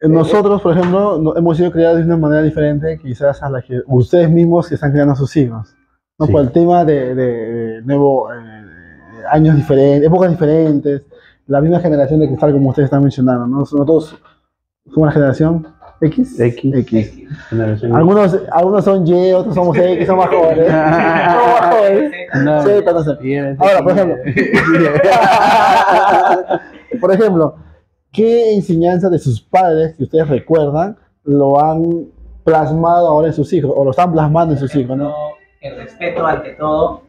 A: nosotros, por ejemplo, hemos sido criados de una manera diferente quizás a la que ustedes mismos que están criando a sus hijos. ¿no?
B: Sí.
A: Por el tema de nuevo, años diferentes, épocas diferentes, la misma generación de cristal como ustedes están mencionando. ¿no? Nosotros somos una generación X.
B: X. Generación
A: Algunos son Y, otros somos X, son más jóvenes. Somos más jóvenes.
B: No,
A: Z, no sé.
B: bien,
A: Ahora, por ejemplo, por ejemplo, ¿qué enseñanza de sus padres que ustedes recuerdan lo han plasmado ahora en sus hijos o lo están plasmando en sus hijos? ¿no?
C: El respeto ante todo,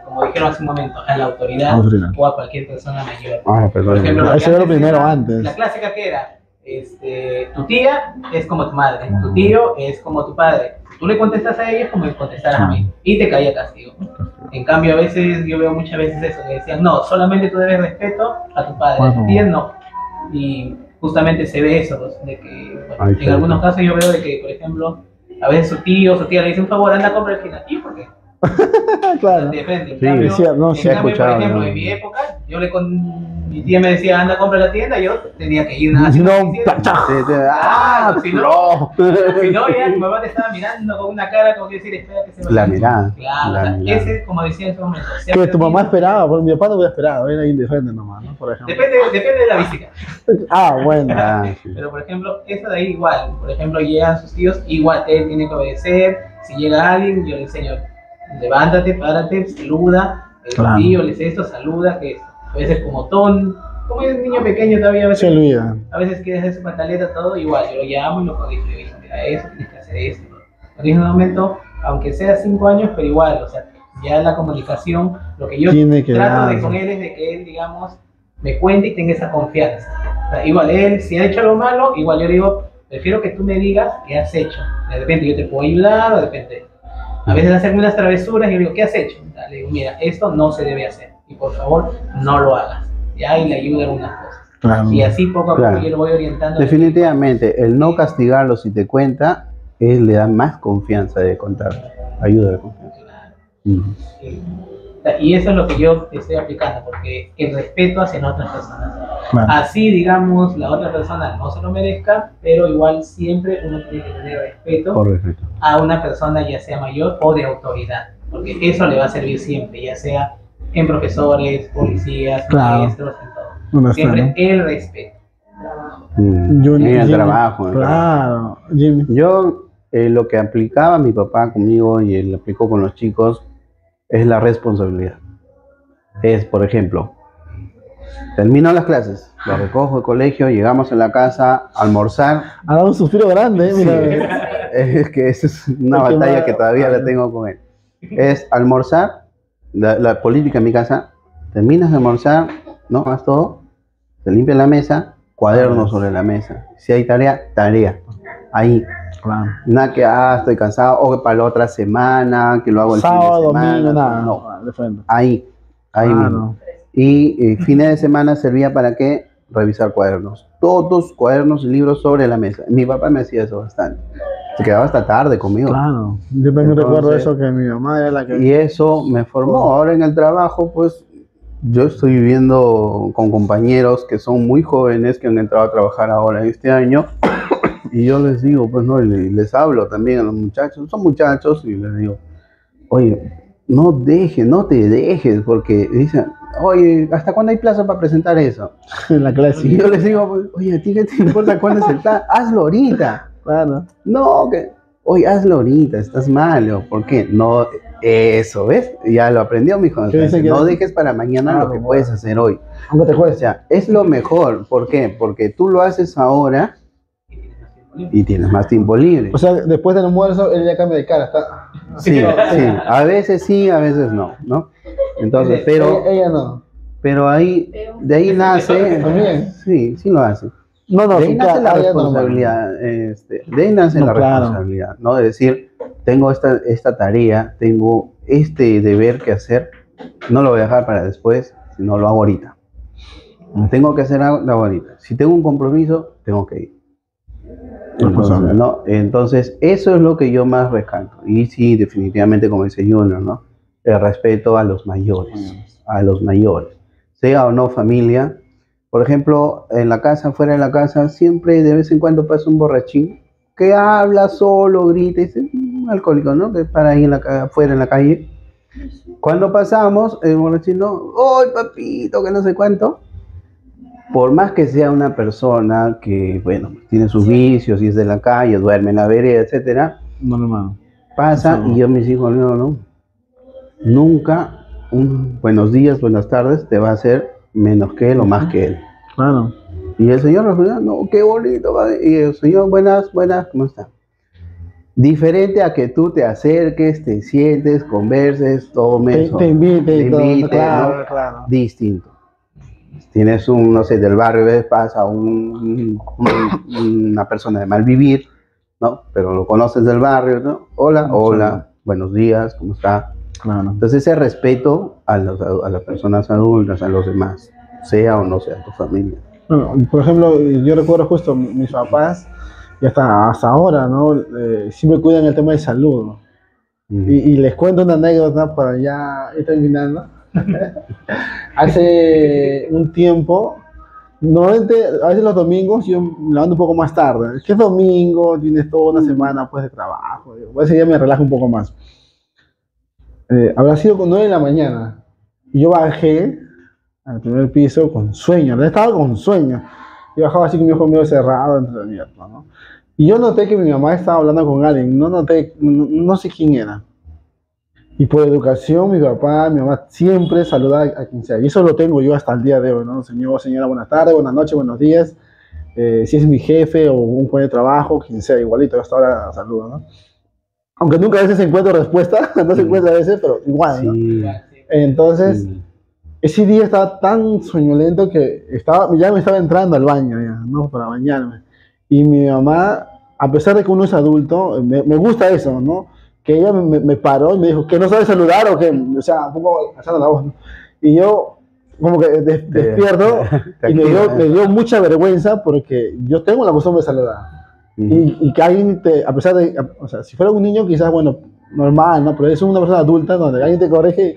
C: como dijeron hace un momento, a la autoridad
A: Autoridad.
C: o a cualquier persona mayor.
B: Ah,
C: Por
B: perdón.
C: ejemplo,
A: Eso
C: que
A: era lo
C: antes
A: primero
C: era-
A: antes.
C: La clásica que era, tu tía es como tu madre, tu tío es como tu padre. Si tú le contestas a ella es como le contestaras a mí y te caía castigo. En cambio, a veces, yo veo muchas veces eso, que decían, no, solamente tú debes respeto a tu padre, a tu tía no. Y justamente se ve eso, pues, de que bueno,
B: Ahí
C: en
B: está.
C: algunos casos yo veo de que, por ejemplo, a veces su tío o su tía le dice un favor, anda a comprar el final. ¿Y por qué?
A: Claro.
C: De frente. En
B: Sí,
C: cambio,
A: es cierto, no,
C: en
A: sí he
C: cambio,
B: escuchado,
C: por ejemplo,
B: ¿no?
C: en mi época, mi tía me decía, anda a comprar la tienda, yo tenía que ir nada.
A: Si no,
C: quisiera.
B: Ah,
C: Si no, si no, ya mi mamá te estaba mirando con una cara como que decir, espera que se vaya.
B: La mirada.
C: Claro,
B: La
C: o sea,
B: mirada.
C: ese, como decía en ese momento.
A: Que tu mamá esperaba, porque mi papá no hubiera esperado, era indiferente nomás, ¿no? Por ejemplo.
C: Depende de la visita.
A: Ah, bueno.
B: Ah, sí.
C: Pero, por ejemplo, eso de ahí igual. Por ejemplo, llegan sus tíos, igual él tiene que obedecer. Si llega alguien, yo le enseño, levántate, párate, saluda. El
A: Claro.
C: tío le dice esto, saluda, que a veces como como es un niño pequeño todavía,
A: Se olvida.
C: a veces quiere hacer su pataleta, todo, igual, yo lo llamo y lo corrijo, le digo, mira eso, tienes que hacer esto. En un momento, aunque sea 5 años, pero igual, o sea, ya la comunicación, lo que yo
A: Tiene que
C: trato de
A: darse.
C: con él es de que él, digamos, me cuente y tenga esa confianza. O sea, igual él, si ha hecho algo malo, igual yo digo, prefiero que tú me digas qué has hecho. De repente yo te puedo ayudar, o de repente, a veces hacerme unas travesuras y yo digo, ¿qué has hecho? Le digo, mira, esto no se debe hacer y por favor no lo hagas. Ya, y le ayuda algunas cosas.
A: Claro.
C: Y así poco a poco
B: Claro.
C: yo lo voy orientando.
B: Definitivamente, el no castigarlo si te cuenta, le da más confianza de contar. Ayuda de confianza.
C: Claro.
B: Mm.
C: Sí. Y eso es lo que yo estoy aplicando, porque el respeto hacia otras personas.
A: Claro.
C: Así, digamos, la otra persona no se lo merezca, pero igual siempre uno tiene que tener respeto
B: Por respeto.
C: a una persona, ya sea mayor o de autoridad, porque eso le va a servir siempre, ya sea en profesores, policías,
A: Claro.
C: maestros, en todo.
A: Un respeto.
C: Siempre el respeto.
B: En el
A: Jimmy,
B: trabajo. en el
A: Claro, Jimmy.
B: Yo, lo que aplicaba mi papá conmigo y él aplicó con los chicos es la responsabilidad. Es, por ejemplo, termino las clases, lo recojo del colegio, llegamos a la casa, almorzar.
A: Ha dado un suspiro grande, mira.
B: Es que esa es una
A: Es que
B: batalla
A: va-
B: que todavía la tengo con él. Es almorzar, la política en mi casa, terminas de almorzar, no más todo, se limpia la mesa, cuadernos sobre la mesa. Si hay tarea, tarea. Ahí.
A: Claro.
B: Nada que, estoy cansado, o que para la otra semana, que lo hago el
A: Sábado,
B: fin de semana.
A: domingo, nada.
B: No,
A: De frente.
B: ahí
A: Claro.
B: mismo. Y fines de semana servía para qué? Revisar cuadernos. Todos cuadernos y libros sobre la mesa. Mi papá me hacía eso bastante. Se quedaba hasta tarde conmigo.
A: Claro. Yo también
B: Entonces-
A: recuerdo eso, que mi mamá era la que...
B: Y eso me formó. Ahora en el trabajo, pues, yo estoy viviendo con compañeros que son muy jóvenes, que han entrado a trabajar ahora este año. Y yo les digo, pues, no, y les hablo también a los muchachos. Son muchachos y les digo, oye, no te dejes, porque dicen, oye, ¿hasta cuándo hay plazo para presentar eso?
A: en la clase.
B: Y yo les digo, pues, oye, ¿a ti qué te importa cuándo es el plazo? Hazlo ahorita.
A: Claro.
B: No, que, oye, hazlo ahorita, estás malo. ¿Por qué? No, eso, ¿ves? Ya lo aprendió mi hijo.
A: ¿Qué dice que
B: No
A: hace?
B: dejes para mañana
A: Claro,
B: lo que
A: bueno.
B: puedes hacer hoy.
A: Aunque te
B: O
A: cueste.
B: sea, es lo mejor. ¿Por qué? Porque tú lo haces ahora y tienes más tiempo libre.
A: O sea, después del almuerzo, él ya cambia de cara. Está...
B: Sí, sí, a veces no, ¿no? Entonces,
A: Ella no.
B: pero ahí, de ahí nace,
A: También.
B: sí, sí lo hace.
A: No,
B: De ahí nace la
A: ella
B: responsabilidad, de ahí nace
A: No,
B: la
A: claro.
B: responsabilidad, ¿no? De decir, tengo esta tarea, tengo este deber que hacer, no lo voy a dejar para después, sino lo hago ahorita. Tengo que hacer algo, lo hago ahorita. Si tengo un compromiso, tengo que ir. Entonces, ¿no? Entonces, eso es lo que yo más rescato. Y sí, definitivamente, como dice Junior, ¿no? El respeto a los mayores, sea o no familia. Por ejemplo, en la casa, fuera de la casa, siempre de vez en cuando pasa un borrachín que habla solo, grita, es un alcohólico, ¿no? Que para ahí afuera en la calle. Cuando pasamos, el borrachín, no, ¡ay, papito! Que no sé cuánto. Por más que sea una persona que, bueno, tiene sus vicios y es de la calle, duerme en la vereda, etcétera,
A: No, hermano.
B: pasa
A: Eso.
B: y yo mis hijos, no, nunca un buenos días, buenas tardes te va a hacer menos que él o más que él.
A: Claro.
B: Y el señor respondió, no, qué bonito, padre. Y el señor, buenas, ¿cómo está? Diferente a que tú te acerques, te sientes, converses, tomes,
A: Te invite y todo.
B: invite,
A: Claro,
B: ¿no?
A: claro.
B: Distinto. Tienes no sé, del barrio, ves, pasa una persona de mal vivir, ¿no? Pero lo conoces del barrio, ¿no? Hola, buenos días, ¿cómo está?
A: Claro.
B: Entonces ese respeto a las personas adultas, a los demás, sea o no sea tu familia.
A: Bueno, por ejemplo, yo recuerdo justo mis papás, y hasta ahora, ¿no? Siempre cuidan el tema de salud, ¿no? Y les cuento una anécdota para ya ir terminando. Hace un tiempo, normalmente, a veces los domingos yo me levanto un poco más tarde. Es que es domingo, tienes toda una semana pues, de trabajo. Ese día me relajo un poco más. Habrá sido con 9 de la mañana. Y yo bajé al primer piso con sueño. Estaba con sueño. Y bajaba así con mi ojo medio cerrado, entreabierto, ¿no? Y yo noté que mi mamá estaba hablando con alguien. No sé quién era. Y por educación, mi papá, mi mamá siempre saluda a quien sea. Y eso lo tengo yo hasta el día de hoy, ¿no? Señor, señora, buenas tardes, buenas noches, buenos días. Si es mi jefe o un compañero de trabajo, quien sea, igualito, yo hasta ahora saludo, ¿no? Aunque nunca a veces encuentro respuesta, no se encuentra a veces, pero igual, ¿no?
B: Sí.
A: Entonces, ese día estaba tan soñolento que ya me estaba entrando al baño, ya, ¿no? Para bañarme. Y mi mamá, a pesar de que uno es adulto, me gusta eso, ¿no? Que ella me paró y me dijo, ¿que no sabe saludar o qué? O sea, un poco alzando la voz, ¿no? Y yo, como que despierto, y me dio mucha vergüenza porque yo tengo la costumbre de saludar. Y que alguien a pesar de, o sea, si fuera un niño quizás, bueno, normal, ¿no? Pero es una persona adulta donde alguien te corrige,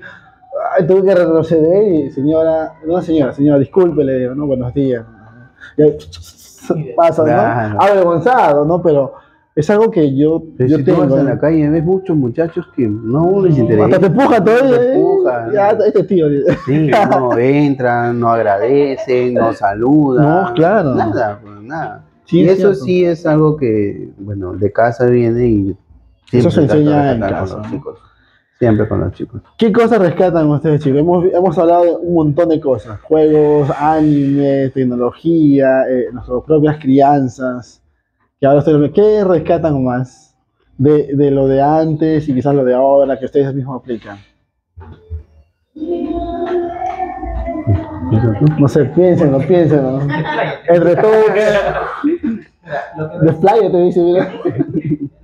A: Ay, tuve que retroceder y señora, disculpe, le digo, ¿no? Buenos días. Y pasa, ¿no?
B: Claro.
A: Avergonzado, ¿no? Pero es algo que yo
B: Pero si tú
A: tengo.
B: vas en la calle ves muchos muchachos que no les interesa.
A: Hasta te empuja todavía.
B: Te empujan.
A: Ya, este tío.
B: Sí, no entran, no agradecen, no saludan.
A: No, claro.
B: Nada, pues, nada.
A: Sí,
B: y
A: es
B: eso
A: cierto.
B: sí es algo que, bueno, de casa viene y
A: Eso se
B: trato de
A: enseña en
B: rescatar
A: casa,
B: con los
A: ¿no?
B: chicos. Siempre con los chicos.
A: ¿Qué cosas rescatan ustedes, chicos? Hemos hablado de un montón de cosas. Juegos, anime, tecnología, nuestras propias crianzas. Que ahora ¿qué rescatan más de lo de antes y quizás lo de ahora que ustedes mismos aplican? No sé, piénsenlo. Entre todos,
C: Lo que
A: despláyate, dice, mira.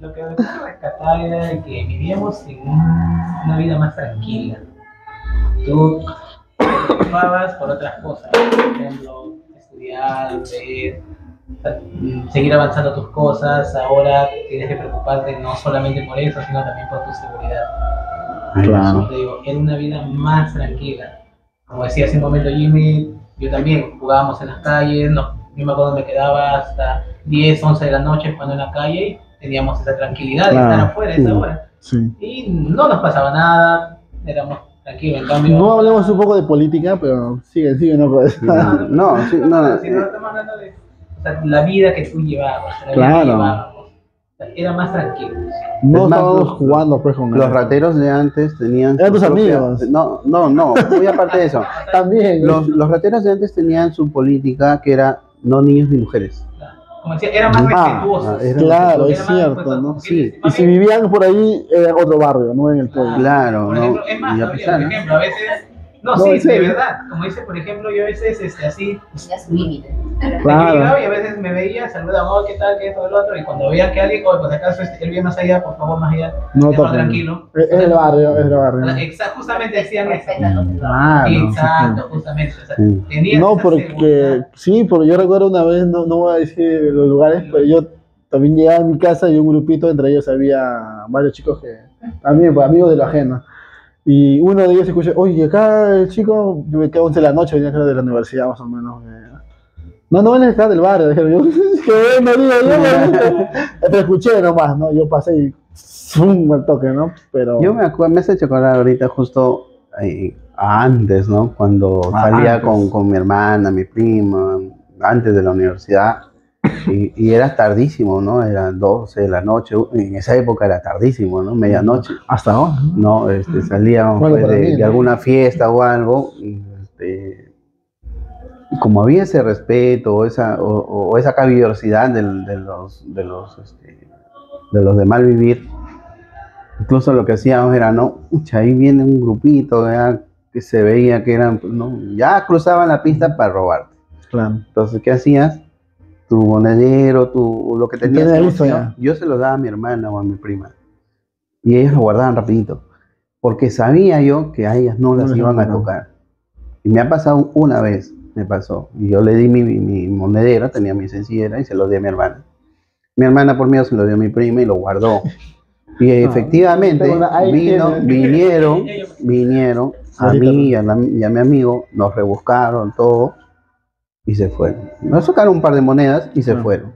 C: Lo que me puedo rescatar era de que vivíamos en una vida más tranquila. Tú te preocupabas por otras cosas, por ejemplo, estudiar, ver, seguir avanzando tus cosas. Ahora tienes que preocuparte no solamente por eso, sino también por tu seguridad.
A: Claro.
C: Como te digo, era una vida más tranquila. Como decía hace un momento Jimmy, yo también jugábamos en las calles, yo me acuerdo me quedaba hasta 10, 11 de la noche jugando en la calle y teníamos esa tranquilidad de
A: Claro.
C: estar afuera a esa hora.
A: Sí.
C: Y no nos pasaba nada, éramos tranquilos. En cambio,
A: No hablemos un poco de política, pero sigue, no puedes.
B: No, sí, no,
C: si no estamos hablando de la vida que tú llevabas, la vida
A: Claro.
C: que llevábamos, era más tranquilo.
A: No
B: Es más,
A: estábamos
B: los-
A: jugando pues con
B: los
A: él.
B: rateros de antes tenían...
A: Eran
B: su
A: tus
B: propia-
A: amigos.
B: No, muy aparte de eso.
A: También.
B: Los rateros de antes tenían su política que era no niños ni mujeres.
C: Como decía, era más
A: Ah,
C: respetuosos.
B: era
A: Claro,
C: Era
A: es
C: más
A: cierto,
C: respetuosos.
A: ¿no?
C: Porque
B: Sí.
A: Y si vivían por ahí, era otro barrio, no en el tuyo.
B: Claro,
C: por
B: ¿no?
C: ejemplo, es más,
B: Y a
C: todavía,
B: pesar,
C: por
B: ¿no?
C: ejemplo, a veces,
A: No,
C: sí,
A: en
C: de
A: serio.
C: verdad, como dice, por ejemplo, yo a veces, así,
D: Tenía su límite.
A: Claro.
C: yo llegaba y a veces me veía, saludaba, oh, ¿qué tal, qué esto, lo otro? Y cuando veía que alguien, oh, pues acaso él vive más allá, por favor, más allá,
A: No
C: déjalo
A: toquen.
C: tranquilo.
A: Es el barrio, es el barrio.
C: Justamente decían eso.
D: Respetan los demás.
A: Claro.
C: Exacto, justamente. O sea,
B: Sí.
C: tenías
A: No,
C: esa
A: porque
C: seguridad.
A: sí, porque yo recuerdo una vez, no voy a decir los lugares, pero yo también llegaba a mi casa y un grupito, entre ellos había varios chicos que también, pues, amigos de lo ajeno. Y uno de ellos escucha, oye, acá el chico, yo me quedo 11 de la noche, venía creo de la universidad más o menos. No van a estar del barrio, dijeron yo, que bueno, digo yo, pero escuché nomás, ¿no? Yo pasé y ¡zum! Al toque, ¿no? Pero
B: Yo me acuerdo, me has hecho acordar ahorita justo antes, ¿no? Cuando salía
A: antes.
B: con mi hermana, mi prima, antes de la universidad, y era tardísimo, ¿no? Eran 12 de la noche, en esa época era tardísimo, ¿no? Medianoche,
A: hasta ahora, ¿no?
B: ¿no? Salíamos
A: Bueno,
B: pues,
A: para mí,
B: de
A: ¿no?
B: alguna fiesta o algo, y como había ese respeto o esa caballerosidad de los de mal vivir, incluso lo que hacíamos era, no, pucha, ahí viene un grupito, ¿verdad? Que se veía que eran, pues, no, ya cruzaban la pista para robarte.
A: Claro.
B: Entonces, ¿qué hacías? Tu monedero, lo que tenías,
A: Tenía
B: que
A: listo
B: hacer,
A: ya.
B: yo se lo daba a mi hermana o a mi prima. Y ellos lo guardaban rapidito. Porque sabía yo que a ellas no las
A: les
B: iban a
A: iban a
B: tocar. Y me ha pasado una vez, me pasó. Y yo le di mi monedero, tenía mi sencillera y se lo di a mi hermana. Mi hermana por miedo se lo dio a mi prima y lo guardó. Y efectivamente
A: tengo ahí
B: vinieron a
A: Ahorita,
B: mí y a mi amigo, nos rebuscaron todo y se fueron. Nos tocaron un par de monedas y se
A: Ah.
B: fueron.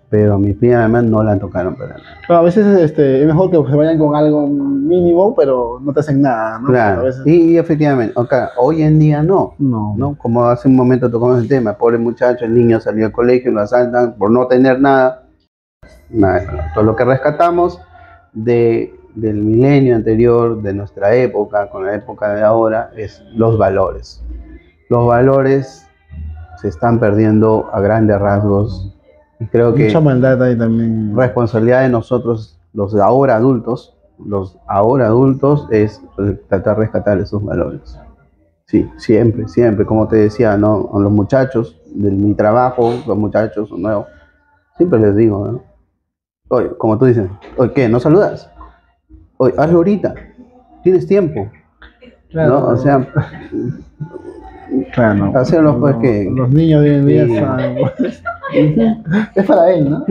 B: Pero a mi prima además no la tocaron para nada.
A: Claro, a veces es mejor que se vayan con algo mínimo, pero no te hacen nada, ¿no? A
B: Claro,
A: veces,
B: y efectivamente, acá, hoy en día no.
A: no.
B: Como hace un momento tocamos el tema, pobre muchacho, el niño salió al colegio, lo asaltan por no tener nada. Nada, todo lo que rescatamos del milenio anterior, de nuestra época, con la época de ahora, es los valores. Los valores se están perdiendo a grandes rasgos y creo que
A: Mucha maldad ahí también.
B: responsabilidad de nosotros, los ahora adultos, es tratar de rescatar esos valores. Sí, siempre, como te decía, ¿no? A los muchachos de mi trabajo, los muchachos nuevos, siempre les digo, ¿no? Oye, como tú dices, oye, ¿qué? ¿No saludas? Oye, hazlo ahorita, tienes tiempo,
A: Claro,
B: ¿no? O sea,
A: claro, no.
B: hacerlo, pues,
A: No,
B: que-
A: los niños de hoy en día
B: Sí.
A: saben, pues. Es para él, ¿no?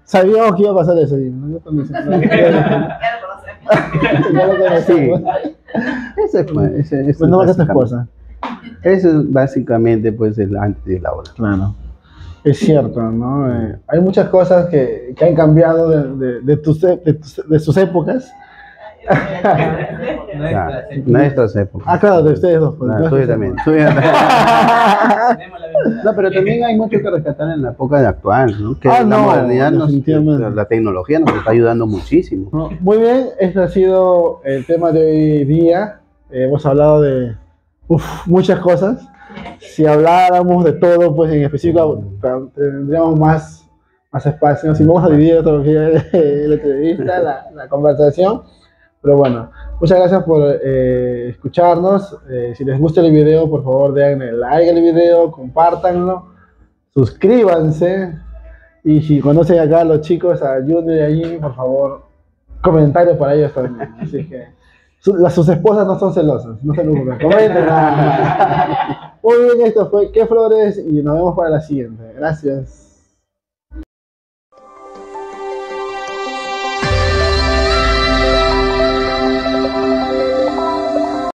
A: Sabíamos que iba a pasar eso, ¿no? Yo también sé.
D: Ya lo conocemos.
A: Ya lo conocemos.
B: Ese fue, ese
A: Pues no va a ser tu
B: básicamente-
A: esposa.
B: Ese es básicamente pues el antes y el ahora.
A: Claro. Es cierto, ¿no? Hay muchas cosas que han cambiado de sus épocas.
B: Claro, nuestras épocas.
A: Ah, claro, de ustedes dos. Pues,
B: Claro,
A: nuestras
B: tuyo también,
A: épocas.
B: tuyo también.
C: Tenemos la ventaja.
B: No, pero también hay mucho que rescatar en la época de actual, ¿no? Que
A: Ah,
B: la
A: no,
B: modernidad,
A: definitivamente.
B: la tecnología nos está ayudando muchísimo.
A: No, muy bien, este ha sido el tema de hoy día. Hemos hablado de muchas cosas. Si habláramos de todo, pues en específico tendríamos más espacio. Si vamos a dividir todo lo que la entrevista, la conversación. Pero bueno, muchas gracias por escucharnos. Si les gusta el video, por favor, denle like al video, compártanlo, suscríbanse. Y si conocen acá a los chicos, a Junior y a Jimmy, por favor, comentarios para ellos también. Así que sus esposas no son celosas, no se preocupen, comenten. Muy bien, esto fue Qué Flores y nos vemos para la siguiente. Gracias.